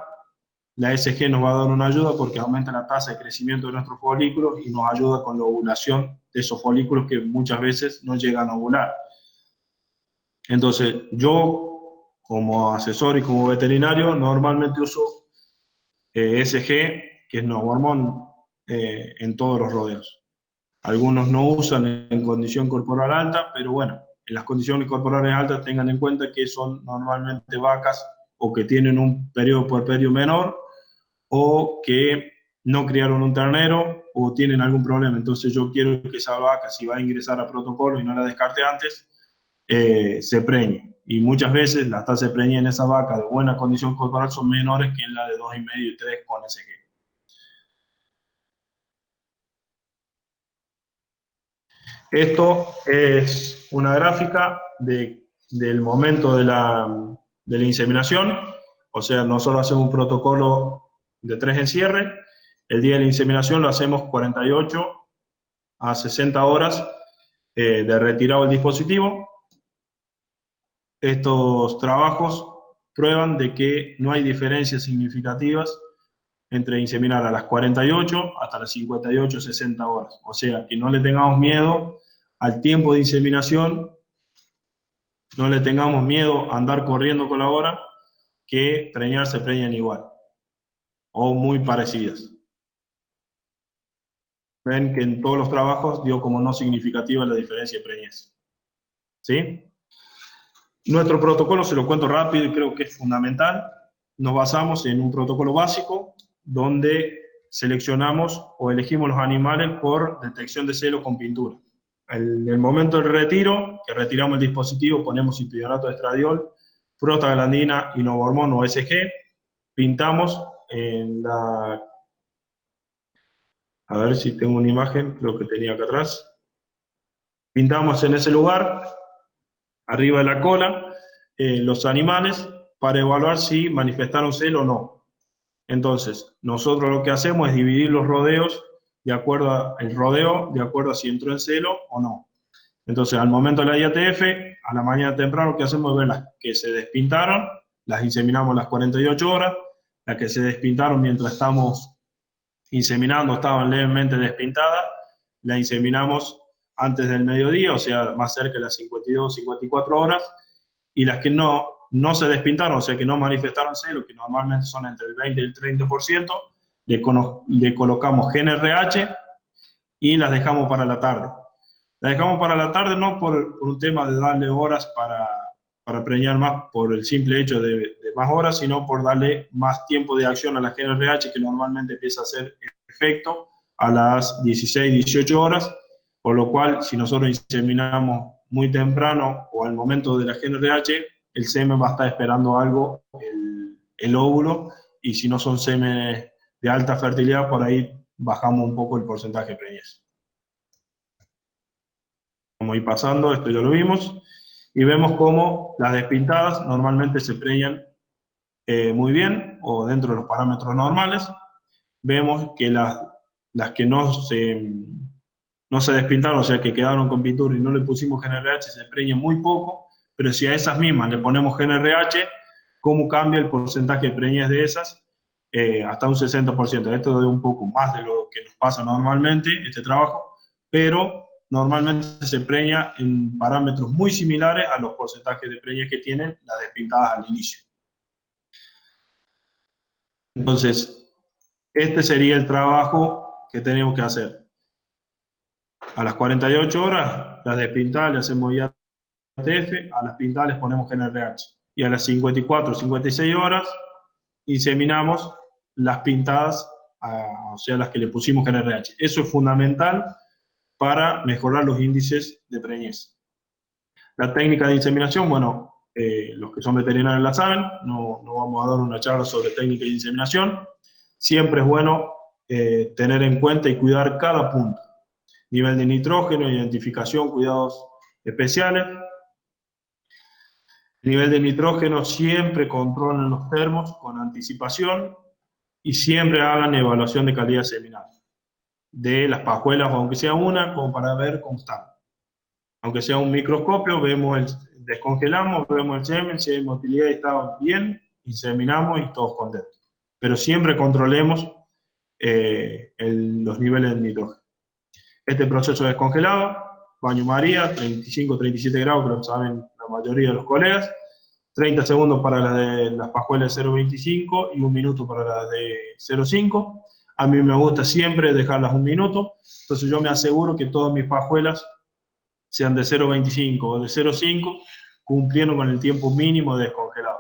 la SG nos va a dar una ayuda porque aumenta la tasa de crecimiento de nuestros folículos y nos ayuda con la ovulación de esos folículos que muchas veces no llegan a ovular. Entonces, yo como asesor y como veterinario normalmente uso SG, que es Novormón, en todos los rodeos. Algunos no usan en condición corporal alta, pero bueno, en las condiciones corporales altas tengan en cuenta que son normalmente vacas o que tienen un periodo puerperio menor o que no criaron un ternero o tienen algún problema. Entonces yo quiero que esa vaca, si va a ingresar a protocolo y no la descarte antes, se preñe. Y muchas veces las tasas de preñez en esa vaca de buena condición corporal son menores que en la de 2,5 y 3 con SG. Esto es una gráfica del momento de la inseminación. O sea, nosotros hacemos un protocolo de 3 encierres. El día de la inseminación lo hacemos 48 a 60 horas de retirado del dispositivo. Estos trabajos prueban de que no hay diferencias significativas entre inseminar a las 48 hasta las 58 o 60 horas. O sea, que no le tengamos miedo al tiempo de inseminación, no le tengamos miedo a andar corriendo con la hora, que preñar se preñan igual, o muy parecidas. Ven que en todos los trabajos dio como no significativa la diferencia de preñez. ¿Sí? Nuestro protocolo, se lo cuento rápido y creo que es fundamental. Nos basamos en un protocolo básico donde seleccionamos o elegimos los animales por detección de celo con pintura. En el momento del retiro, que retiramos el dispositivo, ponemos ipidonato de estradiol, prostaglandina, inovormón o SG, pintamos en la... A ver si tengo una imagen, creo que tenía acá atrás. Pintamos en ese lugar, arriba de la cola, los animales para evaluar si manifestaron celo o no. Entonces, nosotros lo que hacemos es dividir los rodeos de acuerdo al rodeo, de acuerdo a si entró en celo o no. Entonces, al momento de la IATF, a la mañana temprano, lo que hacemos es ver las que se despintaron, las inseminamos las 48 horas, las que se despintaron mientras estamos inseminando, estaban levemente despintadas, la inseminamos antes del mediodía, o sea, más cerca de las 52, 54 horas, y las que no se despintaron, o sea, que no manifestaron celo, que normalmente son entre el 20 y el 30%, le colocamos GNRH y las dejamos para la tarde. Las dejamos para la tarde no por un tema de darle horas para preñar más, por el simple hecho de más horas, sino por darle más tiempo de acción a la GNRH, que normalmente empieza a hacer efecto a las 16, 18 horas, por lo cual, si nosotros inseminamos muy temprano o al momento de la GNRH, el semen va a estar esperando algo, el óvulo, y si no son semen de alta fertilidad, por ahí bajamos un poco el porcentaje de preñez. Vamos a ir pasando, esto ya lo vimos, y vemos cómo las despintadas normalmente se preñan muy bien, o dentro de los parámetros normales. Vemos que las que no se despintaron, o sea, que quedaron con pintura y no le pusimos GNRH, se preñan muy poco, pero si a esas mismas le ponemos GNRH, ¿cómo cambia el porcentaje de preñez de esas? Hasta un 60%. Esto es un poco más de lo que nos pasa normalmente, este trabajo, pero normalmente se preña en parámetros muy similares a los porcentajes de preñez que tienen las despintadas al inicio. Entonces, este sería el trabajo que tenemos que hacer. A las 48 horas, las despintadas le hacemos IATF, a las pintadas les ponemos GNRH. Y a las 54, 56 horas, inseminamos las pintadas, o sea, las que le pusimos GNRH. Eso es fundamental para mejorar los índices de preñez. La técnica de inseminación, bueno, los que son veterinarios la saben, no vamos a dar una charla sobre técnica de inseminación. Siempre es bueno tener en cuenta y cuidar cada punto. Nivel de nitrógeno, identificación, cuidados especiales. Nivel de nitrógeno, siempre controlen los termos con anticipación y siempre hagan evaluación de calidad seminal de las pajuelas, aunque sea una, como para ver cómo están. Aunque sea un microscopio, descongelamos, vemos el semen, si hay motilidad y está bien, inseminamos y todos contentos. Pero siempre controlemos los niveles de nitrógeno. Este proceso descongelado, baño María, 35-37 grados, creo que saben la mayoría de los colegas, 30 segundos para las pajuelas de 0,25 y 1 minuto para las de 0,5. A mí me gusta siempre dejarlas 1 minuto, entonces yo me aseguro que todas mis pajuelas sean de 0,25 o de 0,5, cumplieron con el tiempo mínimo de descongelado.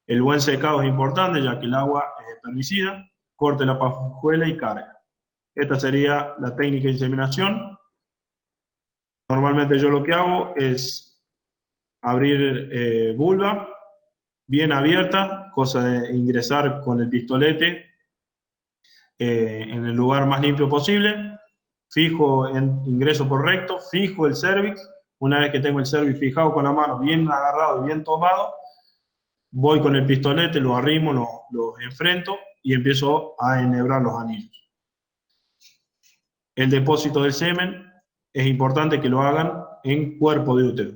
El buen secado es importante, ya que el agua es herbicida, corte la pajuela y carga. Esta sería la técnica de inseminación. Normalmente yo lo que hago es abrir vulva bien abierta, cosa de ingresar con el pistolete en el lugar más limpio posible. Fijo ingreso por recto, fijo el cervix. Una vez que tengo el cervix fijado con la mano, bien agarrado y bien tomado, voy con el pistolete, lo arrimo, lo enfrento y empiezo a enhebrar los anillos. El depósito del semen es importante que lo hagan en cuerpo de útero.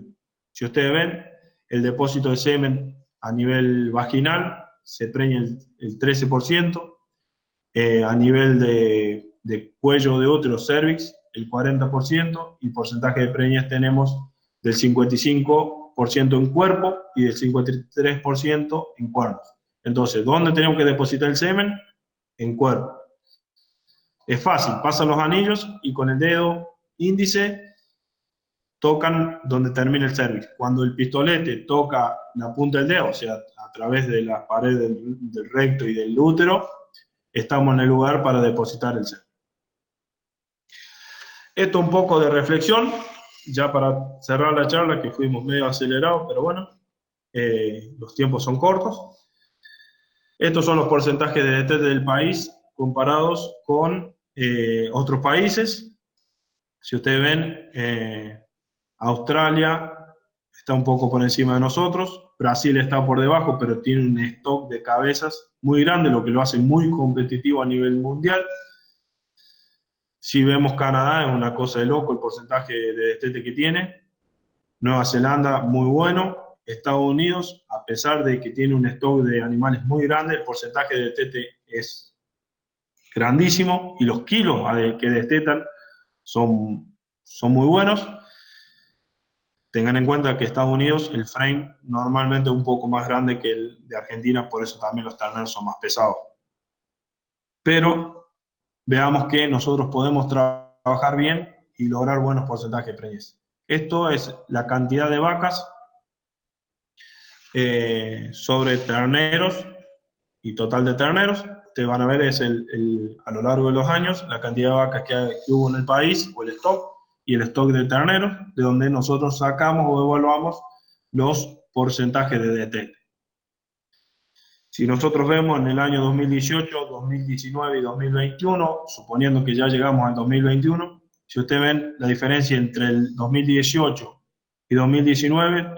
Si ustedes ven, el depósito de semen a nivel vaginal se preña el 13%, a nivel de cuello de útero, cervix, el 40%, y porcentaje de preñas tenemos del 55% en cuerpo y del 53% en cuernos. Entonces, ¿dónde tenemos que depositar el semen? En cuerpo. Es fácil, pasan los anillos y con el dedo índice tocan donde termina el cervix. Cuando el pistolete toca la punta del dedo, o sea, a través de la pared del recto y del útero, estamos en el lugar para depositar el semen. Esto un poco de reflexión, ya para cerrar la charla, que fuimos medio acelerados, pero bueno, los tiempos son cortos. Estos son los porcentajes de destete del país comparados con otros países. Si ustedes ven, Australia está un poco por encima de nosotros, Brasil está por debajo, pero tiene un stock de cabezas muy grande, lo que lo hace muy competitivo a nivel mundial. Si vemos Canadá, es una cosa de loco el porcentaje de destete que tiene. Nueva Zelanda, muy bueno. Estados Unidos, a pesar de que tiene un stock de animales muy grande, el porcentaje de destete es grandísimo y los kilos que destetan son muy buenos. Tengan en cuenta que Estados Unidos, el frame normalmente es un poco más grande que el de Argentina, por eso también los terneros son más pesados. Pero veamos que nosotros podemos trabajar bien y lograr buenos porcentajes de preñez. Esto es la cantidad de vacas sobre terneros y total de terneros. Ustedes van a ver es a lo largo de los años la cantidad de vacas que hubo en el país, o el stock, y el stock de terneros, de donde nosotros sacamos o evaluamos los porcentajes de destete. Si nosotros vemos en el año 2018, 2019 y 2021, suponiendo que ya llegamos al 2021, si ustedes ven la diferencia entre el 2018 y 2019,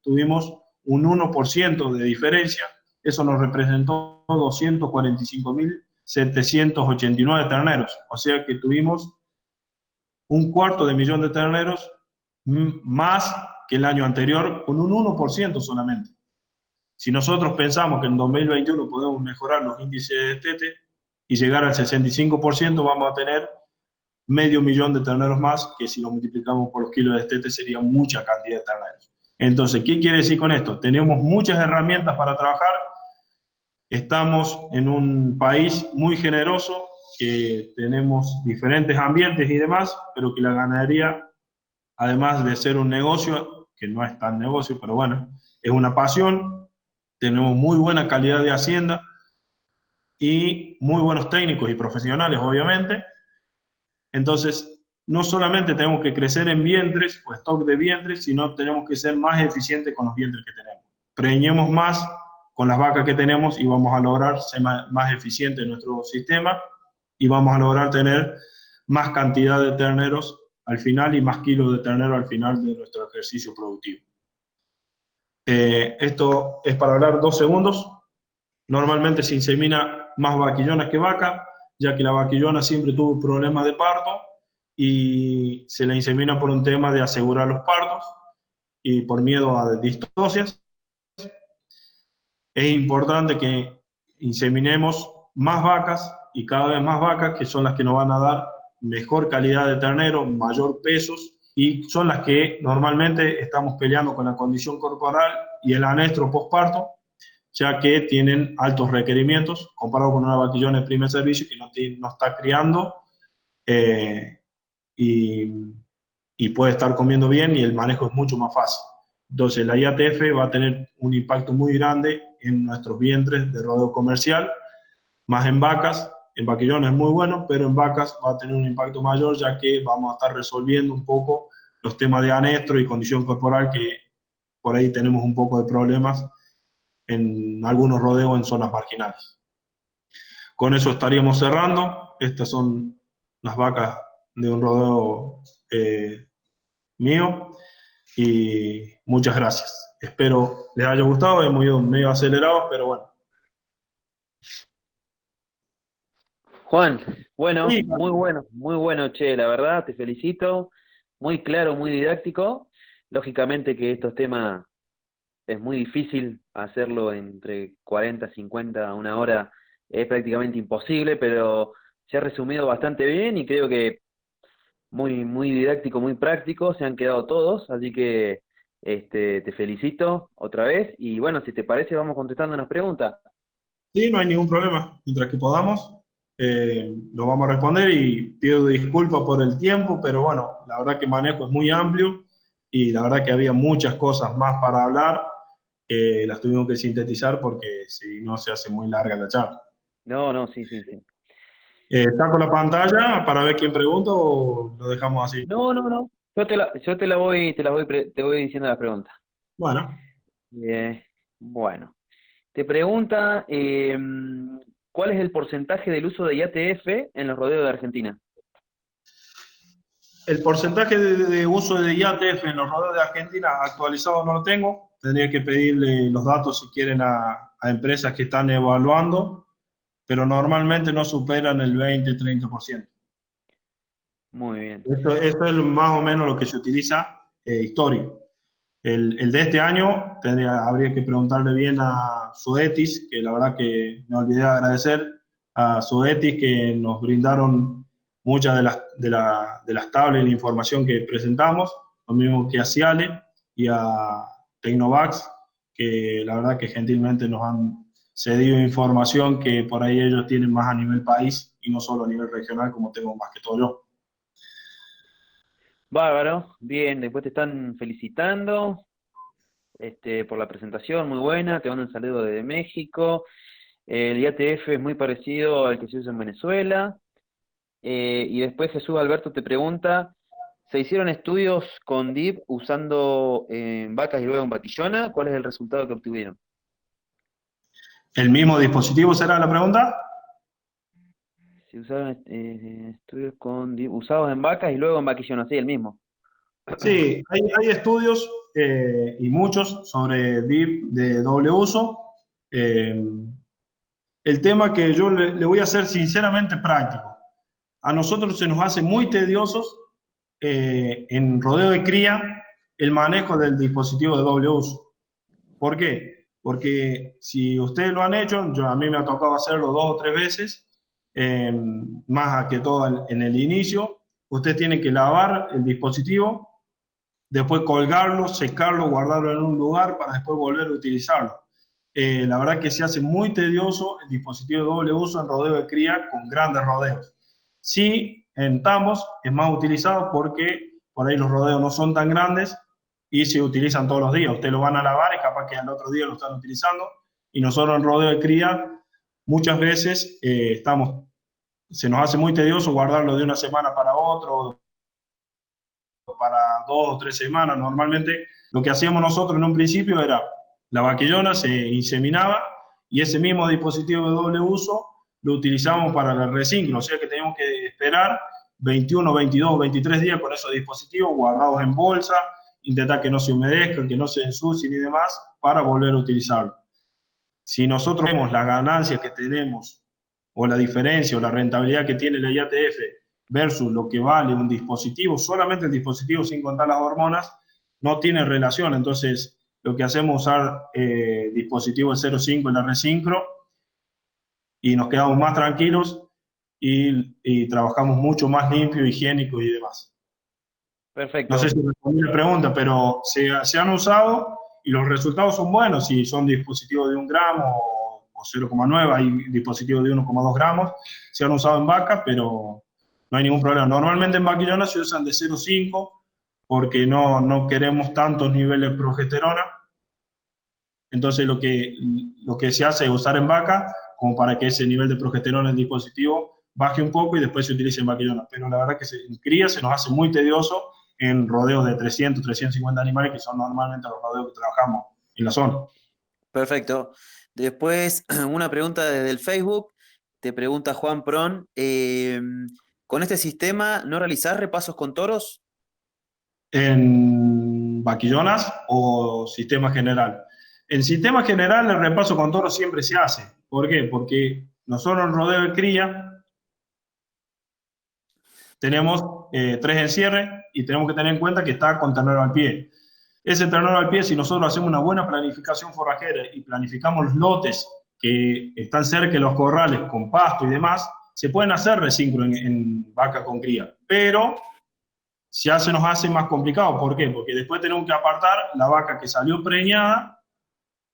tuvimos un 1% de diferencia. Eso nos representó 245.789 terneros. O sea que tuvimos 250.000 de terneros más que el año anterior, con un 1% solamente. Si nosotros pensamos que en 2021 podemos mejorar los índices de destete y llegar al 65%, vamos a tener 500.000 de terneros más, que si lo multiplicamos por los kilos de destete sería mucha cantidad de terneros. Entonces, ¿qué quiere decir con esto? Tenemos muchas herramientas para trabajar. Estamos en un país muy generoso, que tenemos diferentes ambientes y demás, pero que la ganadería, además de ser un negocio, que no es tan negocio, pero bueno, es una pasión. Tenemos muy buena calidad de hacienda y muy buenos técnicos y profesionales, obviamente. Entonces, no solamente tenemos que crecer en vientres o stock de vientres, sino tenemos que ser más eficientes con los vientres que tenemos. Preñemos más con las vacas que tenemos y vamos a lograr ser más eficientes en nuestro sistema y vamos a lograr tener más cantidad de terneros al final y más kilos de ternero al final de nuestro ejercicio productivo. Esto es para hablar 2 segundos. Normalmente se insemina más vaquillonas que vaca, ya que la vaquillona siempre tuvo problemas de parto y se la insemina por un tema de asegurar los partos y por miedo a distocias. Es importante que inseminemos más vacas y cada vez más vacas, que son las que nos van a dar mejor calidad de ternero, mayor pesos, y son las que normalmente estamos peleando con la condición corporal y el anestro postparto, ya que tienen altos requerimientos comparado con una vaquillona de primer servicio que no está criando y y puede estar comiendo bien y el manejo es mucho más fácil. Entonces la IATF va a tener un impacto muy grande en nuestros vientres de rodeo comercial, más en vacas. En vaquillones es muy bueno, pero en vacas va a tener un impacto mayor, ya que vamos a estar resolviendo un poco los temas de anestro y condición corporal, que por ahí tenemos un poco de problemas en algunos rodeos en zonas marginales. Con eso estaríamos cerrando. Estas son las vacas de un rodeo mío, y muchas gracias. Espero les haya gustado, hemos ido medio acelerados, pero bueno. Juan, bueno, Sí. muy bueno, che, la verdad, te felicito, muy claro, muy didáctico. Lógicamente que estos temas es muy difícil hacerlo entre 40, 50, una hora, es prácticamente imposible, pero se ha resumido bastante bien y creo que muy didáctico, muy práctico, se han quedado todos, así que te felicito otra vez y bueno, si te parece vamos contestando unas preguntas. Sí, no hay ningún problema. Mientras que podamos, lo vamos a responder, y pido disculpas por el tiempo, pero bueno, la verdad que el manejo es muy amplio y la verdad que había muchas cosas más para hablar. Las tuvimos que sintetizar porque si no se hace muy larga la charla. No, sí. ¿Saco la pantalla para ver quién pregunta o lo dejamos así? No. Te voy diciendo las preguntas. Bueno, Bueno, te pregunta, ¿cuál es el porcentaje del uso de IATF en los rodeos de Argentina? el porcentaje de uso de IATF en los rodeos de Argentina actualizado no lo tengo. Tendría que pedirle los datos si quieren a empresas que están evaluando, pero normalmente no superan el 20-30%. Muy bien. Esto es más o menos lo que se utiliza histórico. El de este año habría que preguntarle bien a Zoetis, que la verdad que me olvidé de agradecer a Zoetis, que nos brindaron muchas de las tablas y la información que presentamos, lo mismo que a Ciale y a Tecnovax, que la verdad que gentilmente nos han cedido información que por ahí ellos tienen más a nivel país y no solo a nivel regional, como tengo más que todo yo. Bárbaro, bien, después te están felicitando por la presentación, muy buena, te mandan un saludo desde México. El IATF es muy parecido al que se usa en Venezuela. Y después Jesús Alberto te pregunta, ¿se hicieron estudios con DIP usando vacas y luego en vaquillona? ¿Cuál es el resultado que obtuvieron? ¿El mismo dispositivo será la pregunta? Se usaron estudios con DIP usados en vacas y luego en vaquillona, sí, el mismo. Sí, hay estudios y muchos sobre DIP de doble uso. El tema que yo le voy a ser sinceramente práctico. A nosotros se nos hace muy tediosos en rodeo de cría el manejo del dispositivo de doble uso. ¿Por qué? Porque si ustedes lo han hecho, a mí me ha tocado hacerlo 2 o 3 veces, más que todo en el inicio. Usted tiene que lavar el dispositivo, después colgarlo, secarlo, guardarlo en un lugar para después volver a utilizarlo. La verdad que se hace muy tedioso el dispositivo de doble uso en rodeo de cría con grandes rodeos. Sí, en tambos es más utilizado porque por ahí los rodeos no son tan grandes y se utilizan todos los días. Ustedes lo van a lavar y capaz que al otro día lo están utilizando. Y nosotros en rodeo de cría muchas veces se nos hace muy tedioso guardarlo de una semana para otro, para 2 o 3 semanas. Normalmente lo que hacíamos nosotros en un principio era la vaquillona se inseminaba y ese mismo dispositivo de doble uso lo utilizamos para el resincro, o sea que teníamos que esperar 21, 22, 23 días con esos dispositivos guardados en bolsa, intentar que no se humedezcan, que no se ensucien y demás, para volver a utilizarlo. Si nosotros vemos las ganancias que tenemos, o la diferencia, o la rentabilidad que tiene la IATF versus lo que vale un dispositivo, solamente el dispositivo sin contar las hormonas, no tiene relación. Entonces, lo que hacemos es usar dispositivo de 0,5 en la resincro y nos quedamos más tranquilos y trabajamos mucho más limpio, higiénico y demás. Perfecto. No sé si respondí la pregunta, pero se han usado y los resultados son buenos. Si son dispositivos de 1 gramo o 0,9, hay dispositivos de 1,2 gramos, se han usado en vacas, pero no hay ningún problema. Normalmente en vaquillona se usan de 0,5 porque no queremos tantos niveles de progesterona. Entonces lo que se hace es usar en vaca como para que ese nivel de progesterona en el dispositivo baje un poco y después se utilice en vaquillona. Pero la verdad que en cría se nos hace muy tedioso en rodeos de 300, 350 animales, que son normalmente los rodeos que trabajamos en la zona. Perfecto. Después, una pregunta desde el Facebook. Te pregunta Juan Prón. ¿Con este sistema no realizás repasos con toros? ¿En vaquillonas o sistema general? En sistema general el repaso con toros siempre se hace. ¿Por qué? Porque nosotros en rodeo de cría tenemos 3 encierres y tenemos que tener en cuenta que está con ternero al pie. Ese ternero al pie, si nosotros hacemos una buena planificación forrajera y planificamos los lotes que están cerca de los corrales con pasto y demás, se pueden hacer resincro en vaca con cría, pero ya se nos hace más complicado. ¿Por qué? Porque después tenemos que apartar la vaca que salió preñada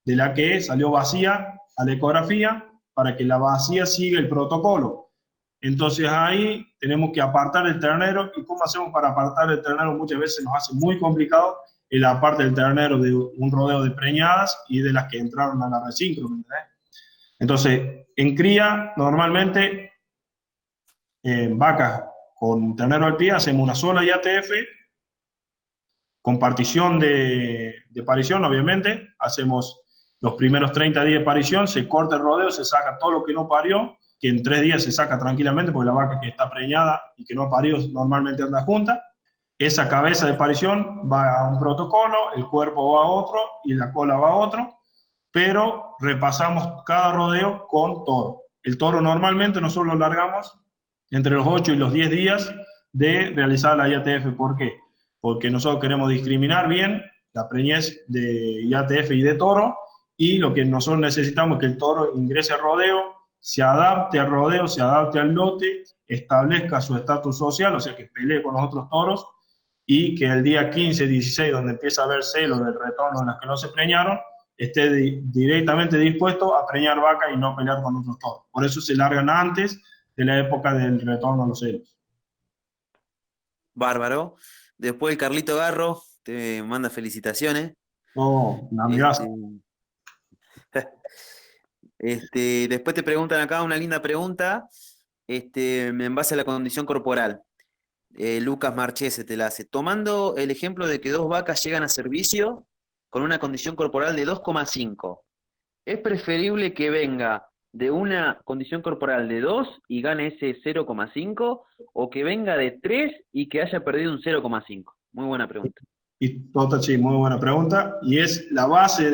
de la que salió vacía a la ecografía para que la vacía siga el protocolo. Entonces ahí tenemos que apartar el ternero. ¿Y cómo hacemos para apartar el ternero? Muchas veces nos hace muy complicado la parte del ternero de un rodeo de preñadas y de las que entraron a la resincro. Entonces, en cría, normalmente, en vacas con ternero al pie, hacemos una sola IATF, con partición de parición, obviamente. Hacemos los primeros 30 días de parición, se corta el rodeo, se saca todo lo que no parió, que en 3 días se saca tranquilamente, porque la vaca que está preñada y que no parió normalmente anda junta. Esa cabeza de parición va a un protocolo, el cuerpo va a otro y la cola va a otro, pero repasamos cada rodeo con toro. El toro normalmente nosotros lo largamos entre los 8 y los 10 días de realizar la IATF. ¿Por qué? Porque nosotros queremos discriminar bien la preñez de IATF y de toro, y lo que nosotros necesitamos es que el toro ingrese al rodeo, se adapte al rodeo, se adapte al lote, establezca su estatus social, o sea, que pelee con los otros toros, y que el día 15, 16, donde empieza a haber celos del retorno en las que no se preñaron, esté directamente dispuesto a preñar vaca y no pelear con otros toros. Por eso se largan antes de la época del retorno a los celos. Bárbaro. Después el Carlito Garro te manda felicitaciones. Oh, un amigazo. Después te preguntan acá una linda pregunta, en base a la condición corporal. Lucas Marchese te la hace. Tomando el ejemplo de que 2 vacas llegan a servicio con una condición corporal de 2,5, ¿es preferible que venga de una condición corporal de 2 y gane ese 0,5, o que venga de 3 y que haya perdido un 0,5? Muy buena pregunta. Sí, muy buena pregunta, y es la base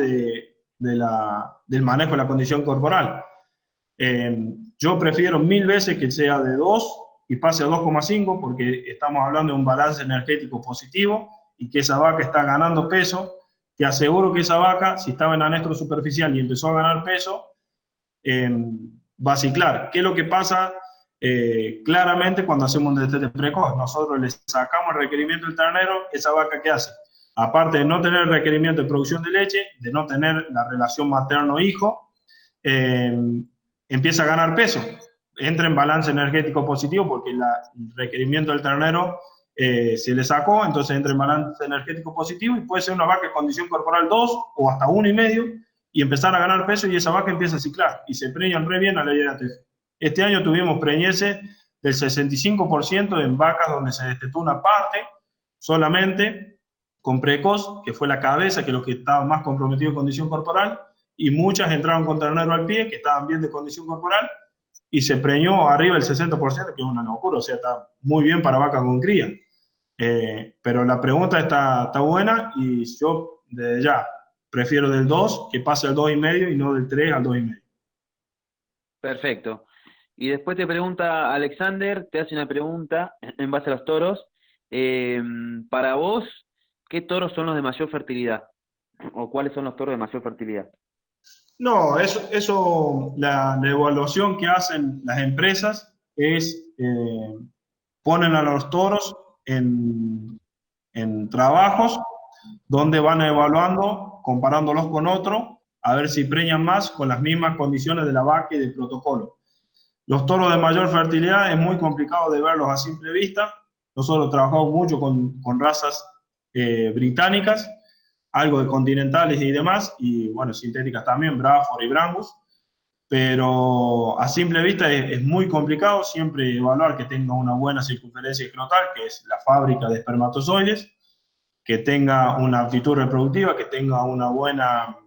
del manejo de la condición corporal. Yo prefiero 1000 veces que sea de 2 y pase a 2,5, porque estamos hablando de un balance energético positivo y que esa vaca está ganando peso. Te aseguro que esa vaca, si estaba en anestro superficial y empezó a ganar peso, va a ciclar. ¿Qué es lo que pasa claramente cuando hacemos un destete precoz? Nosotros le sacamos el requerimiento del ternero. Esa vaca, ¿qué hace? Aparte de no tener el requerimiento de producción de leche, de no tener la relación materno-hijo, empieza a ganar peso. Entra en balance energético positivo porque el requerimiento del ternero se le sacó, entonces entra en balance energético positivo, y puede ser una vaca en condición corporal 2 o hasta 1,5 y empezar a ganar peso, y esa vaca empieza a ciclar y se preñan re bien a la IATF. Este año tuvimos preñeces del 65% en vacas donde se destetó una parte solamente con precoz, que fue la cabeza, que es lo que estaba más comprometido en condición corporal, y muchas entraron con ternero al pie, que estaban bien de condición corporal, y se preñó arriba el 60%, que es una locura, o sea, está muy bien para vaca con cría. Pero la pregunta está buena, y yo desde ya prefiero del 2 que pase al 2,5 y no del 3 al 2,5. Perfecto. Y después te pregunta Alexander, te hace una pregunta en base a los toros. Para vos, ¿qué toros son los de mayor fertilidad? ¿O cuáles son los toros de mayor fertilidad? No, la evaluación que hacen las empresas es, ponen a los toros en trabajos donde van evaluando, comparándolos con otros, a ver si preñan más con las mismas condiciones de la vaca y del protocolo. Los toros de mayor fertilidad es muy complicado de verlos a simple vista. Nosotros trabajamos mucho con razas británicas, algo de continentales y demás, y bueno, sintéticas también, Bradford y Brangus, pero a simple vista es muy complicado siempre evaluar que tenga una buena circunferencia escrotal, que es la fábrica de espermatozoides, que tenga una aptitud reproductiva, que tenga una buena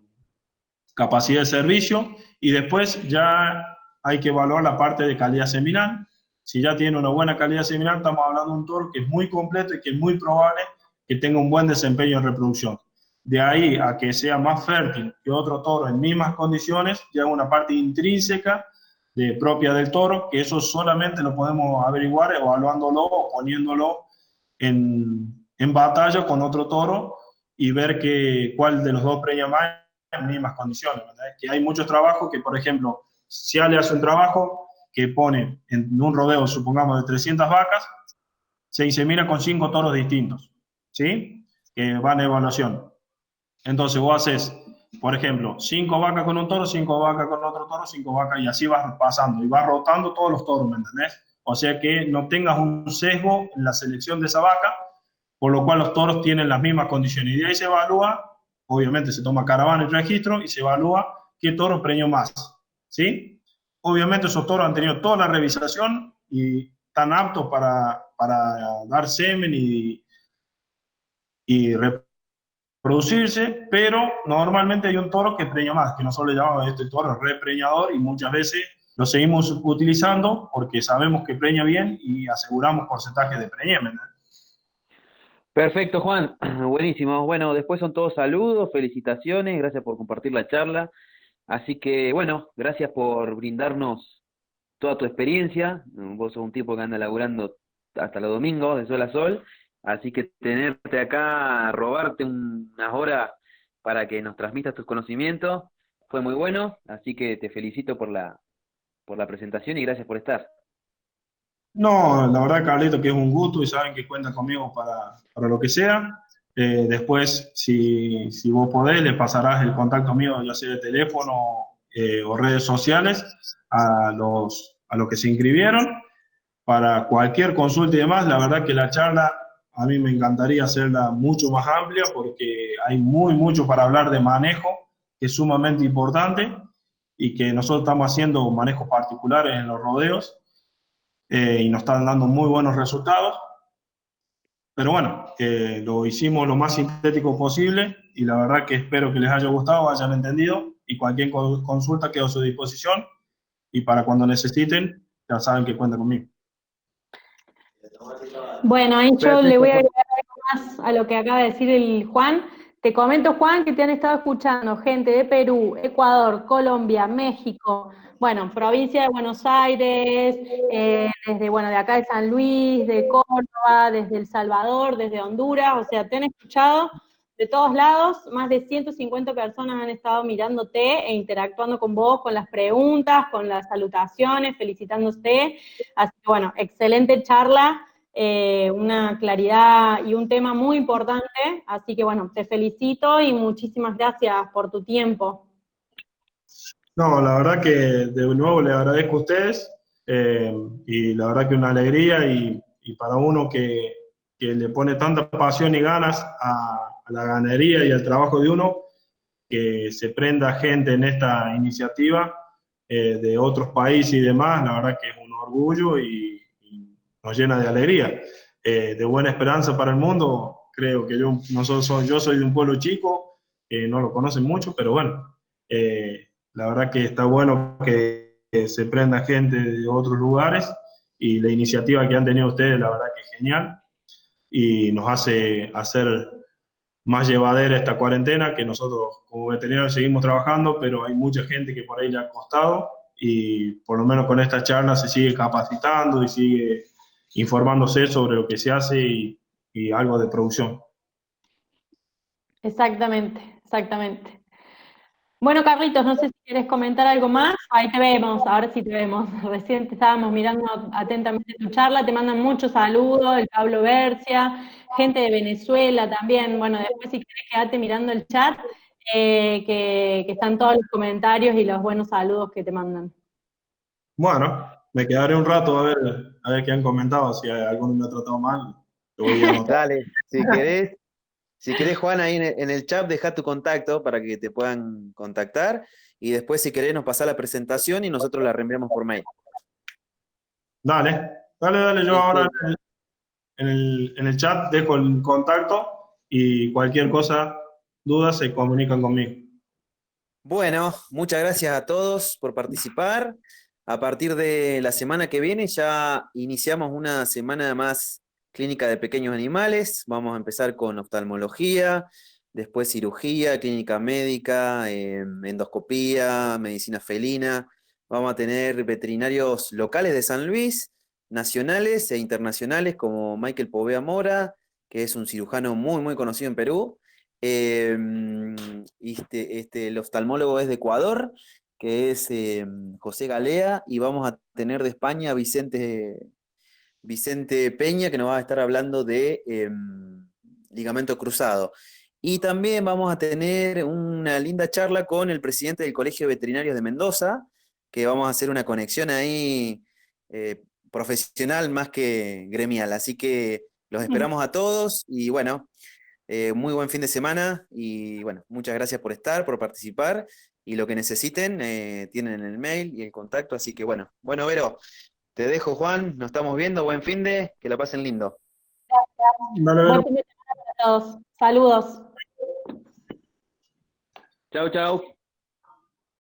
capacidad de servicio, y después ya hay que evaluar la parte de calidad seminal. Si ya tiene una buena calidad seminal, estamos hablando de un toro que es muy completo y que es muy probable que tenga un buen desempeño en reproducción. De ahí a que sea más fértil que otro toro en mismas condiciones, ya es una parte intrínseca propia del toro, que eso solamente lo podemos averiguar evaluándolo o poniéndolo en batalla con otro toro y ver cuál de los dos preña más en mismas condiciones, ¿verdad? Que hay muchos trabajos que, por ejemplo, si Ale hace un trabajo que pone en un rodeo, supongamos, de 300 vacas, se insemina con 5 toros distintos, ¿sí? Que van a evaluación. Entonces vos haces, por ejemplo, 5 vacas con un toro, 5 vacas con otro toro, 5 vacas, y así vas pasando, y vas rotando todos los toros, ¿me entendés? O sea que no tengas un sesgo en la selección de esa vaca, por lo cual los toros tienen las mismas condiciones. Y de ahí se evalúa, obviamente se toma caravana y registro, y se evalúa qué toro preñó más, ¿sí? Obviamente esos toros han tenido toda la revisación y están aptos para dar semen y reproducirse, pero normalmente hay un toro que preña más, que nosotros le llamamos este toro repreñador, y muchas veces lo seguimos utilizando porque sabemos que preña bien y aseguramos porcentaje de preñemen. Perfecto, Juan. Buenísimo. Bueno, después son todos saludos, felicitaciones, gracias por compartir la charla. Así que, bueno, gracias por brindarnos toda tu experiencia. Vos sos un tipo que anda laburando hasta los domingos, de sol a sol. Así que tenerte acá, robarte unas horas para que nos transmitas tus conocimientos, fue muy bueno. Así que te felicito por la presentación y gracias por estar. No, la verdad, Carlito, que es un gusto y saben que cuentan conmigo para lo que sea. Después, si vos podés, le pasarás el contacto mío, ya sea de teléfono o redes sociales, a los que se inscribieron para cualquier consulta y demás. La verdad que la charla a mí me encantaría hacerla mucho más amplia porque hay mucho para hablar de manejo, que es sumamente importante y que nosotros estamos haciendo manejos particulares en los rodeos. Y nos están dando muy buenos resultados. Pero bueno, lo hicimos lo más sintético posible y la verdad que espero que les haya gustado, hayan entendido, y cualquier consulta quedo a su disposición, y para cuando necesiten, ya saben que cuentan conmigo. Bueno, ahí yo Perfecto, le voy a Juan. agregar algo más a lo que acaba de decir el Juan. Te comento, Juan, que te han estado escuchando gente de Perú, Ecuador, Colombia, México, bueno, provincia de Buenos Aires, desde, bueno, de acá de San Luis, de Córdoba, desde El Salvador, desde Honduras, o sea, te han escuchado de todos lados. Más de 150 personas han estado mirándote e interactuando con vos, con las preguntas, con las salutaciones, felicitándote. Así que, bueno, excelente charla. Una claridad y un tema muy importante, así que bueno, te felicito y muchísimas gracias por tu tiempo. No, la verdad que de nuevo les agradezco a ustedes, y la verdad que una alegría, y para uno que le pone tanta pasión y ganas a la ganadería y al trabajo de uno, que se prenda gente en esta iniciativa de otros países y demás, la verdad que es un orgullo y nos llena de alegría, de buena esperanza para el mundo. Creo que yo soy de un pueblo chico, no lo conocen mucho, pero bueno, la verdad que está bueno que se prenda gente de otros lugares, y la iniciativa que han tenido ustedes, la verdad que es genial, y nos hace hacer más llevadera esta cuarentena, que nosotros como veterinarios seguimos trabajando, pero hay mucha gente que por ahí le ha costado, y por lo menos con esta charla se sigue capacitando y sigue informándose sobre lo que se hace y algo de producción. Exactamente, exactamente. Bueno, Carlitos, no sé si quieres comentar algo más. Ahí te vemos, ahora sí te vemos. Recién te estábamos mirando atentamente tu charla, te mandan muchos saludos, el Pablo Bercia, gente de Venezuela también. Bueno, después si quieres quedarte mirando el chat, que están todos los comentarios y los buenos saludos que te mandan. Bueno, me quedaré un rato a ver qué han comentado, si alguno me ha tratado mal, lo voy a anotar. Dale, si querés, Si querés, Juan, ahí en el chat deja tu contacto para que te puedan contactar y después si querés nos pasás la presentación y nosotros la reenviamos por mail. Dale, dale, yo ahora en el chat dejo el contacto y cualquier cosa, dudas, se comunican conmigo. Bueno, muchas gracias a todos por participar. A partir de la semana que viene ya iniciamos una semana más clínica de pequeños animales. Vamos a empezar con oftalmología, después cirugía, clínica médica, endoscopía, medicina felina. Vamos a tener veterinarios locales de San Luis, nacionales e internacionales como Michael Povea Mora, que es un cirujano muy, muy conocido en Perú. El oftalmólogo es de Ecuador, que es José Galea, y vamos a tener de España Vicente Peña, que nos va a estar hablando de ligamento cruzado. Y también vamos a tener una linda charla con el presidente del Colegio de Veterinarios de Mendoza, que vamos a hacer una conexión ahí profesional más que gremial. Así que los esperamos a todos y bueno, muy buen fin de semana y bueno, muchas gracias por estar, por participar y lo que necesiten tienen el mail y el contacto, así que bueno, Vero, te dejo Juan, nos estamos viendo, buen fin de, que la pasen lindo. Dale, Vero. Buen fin de semana para todos. Saludos. Chau, chau.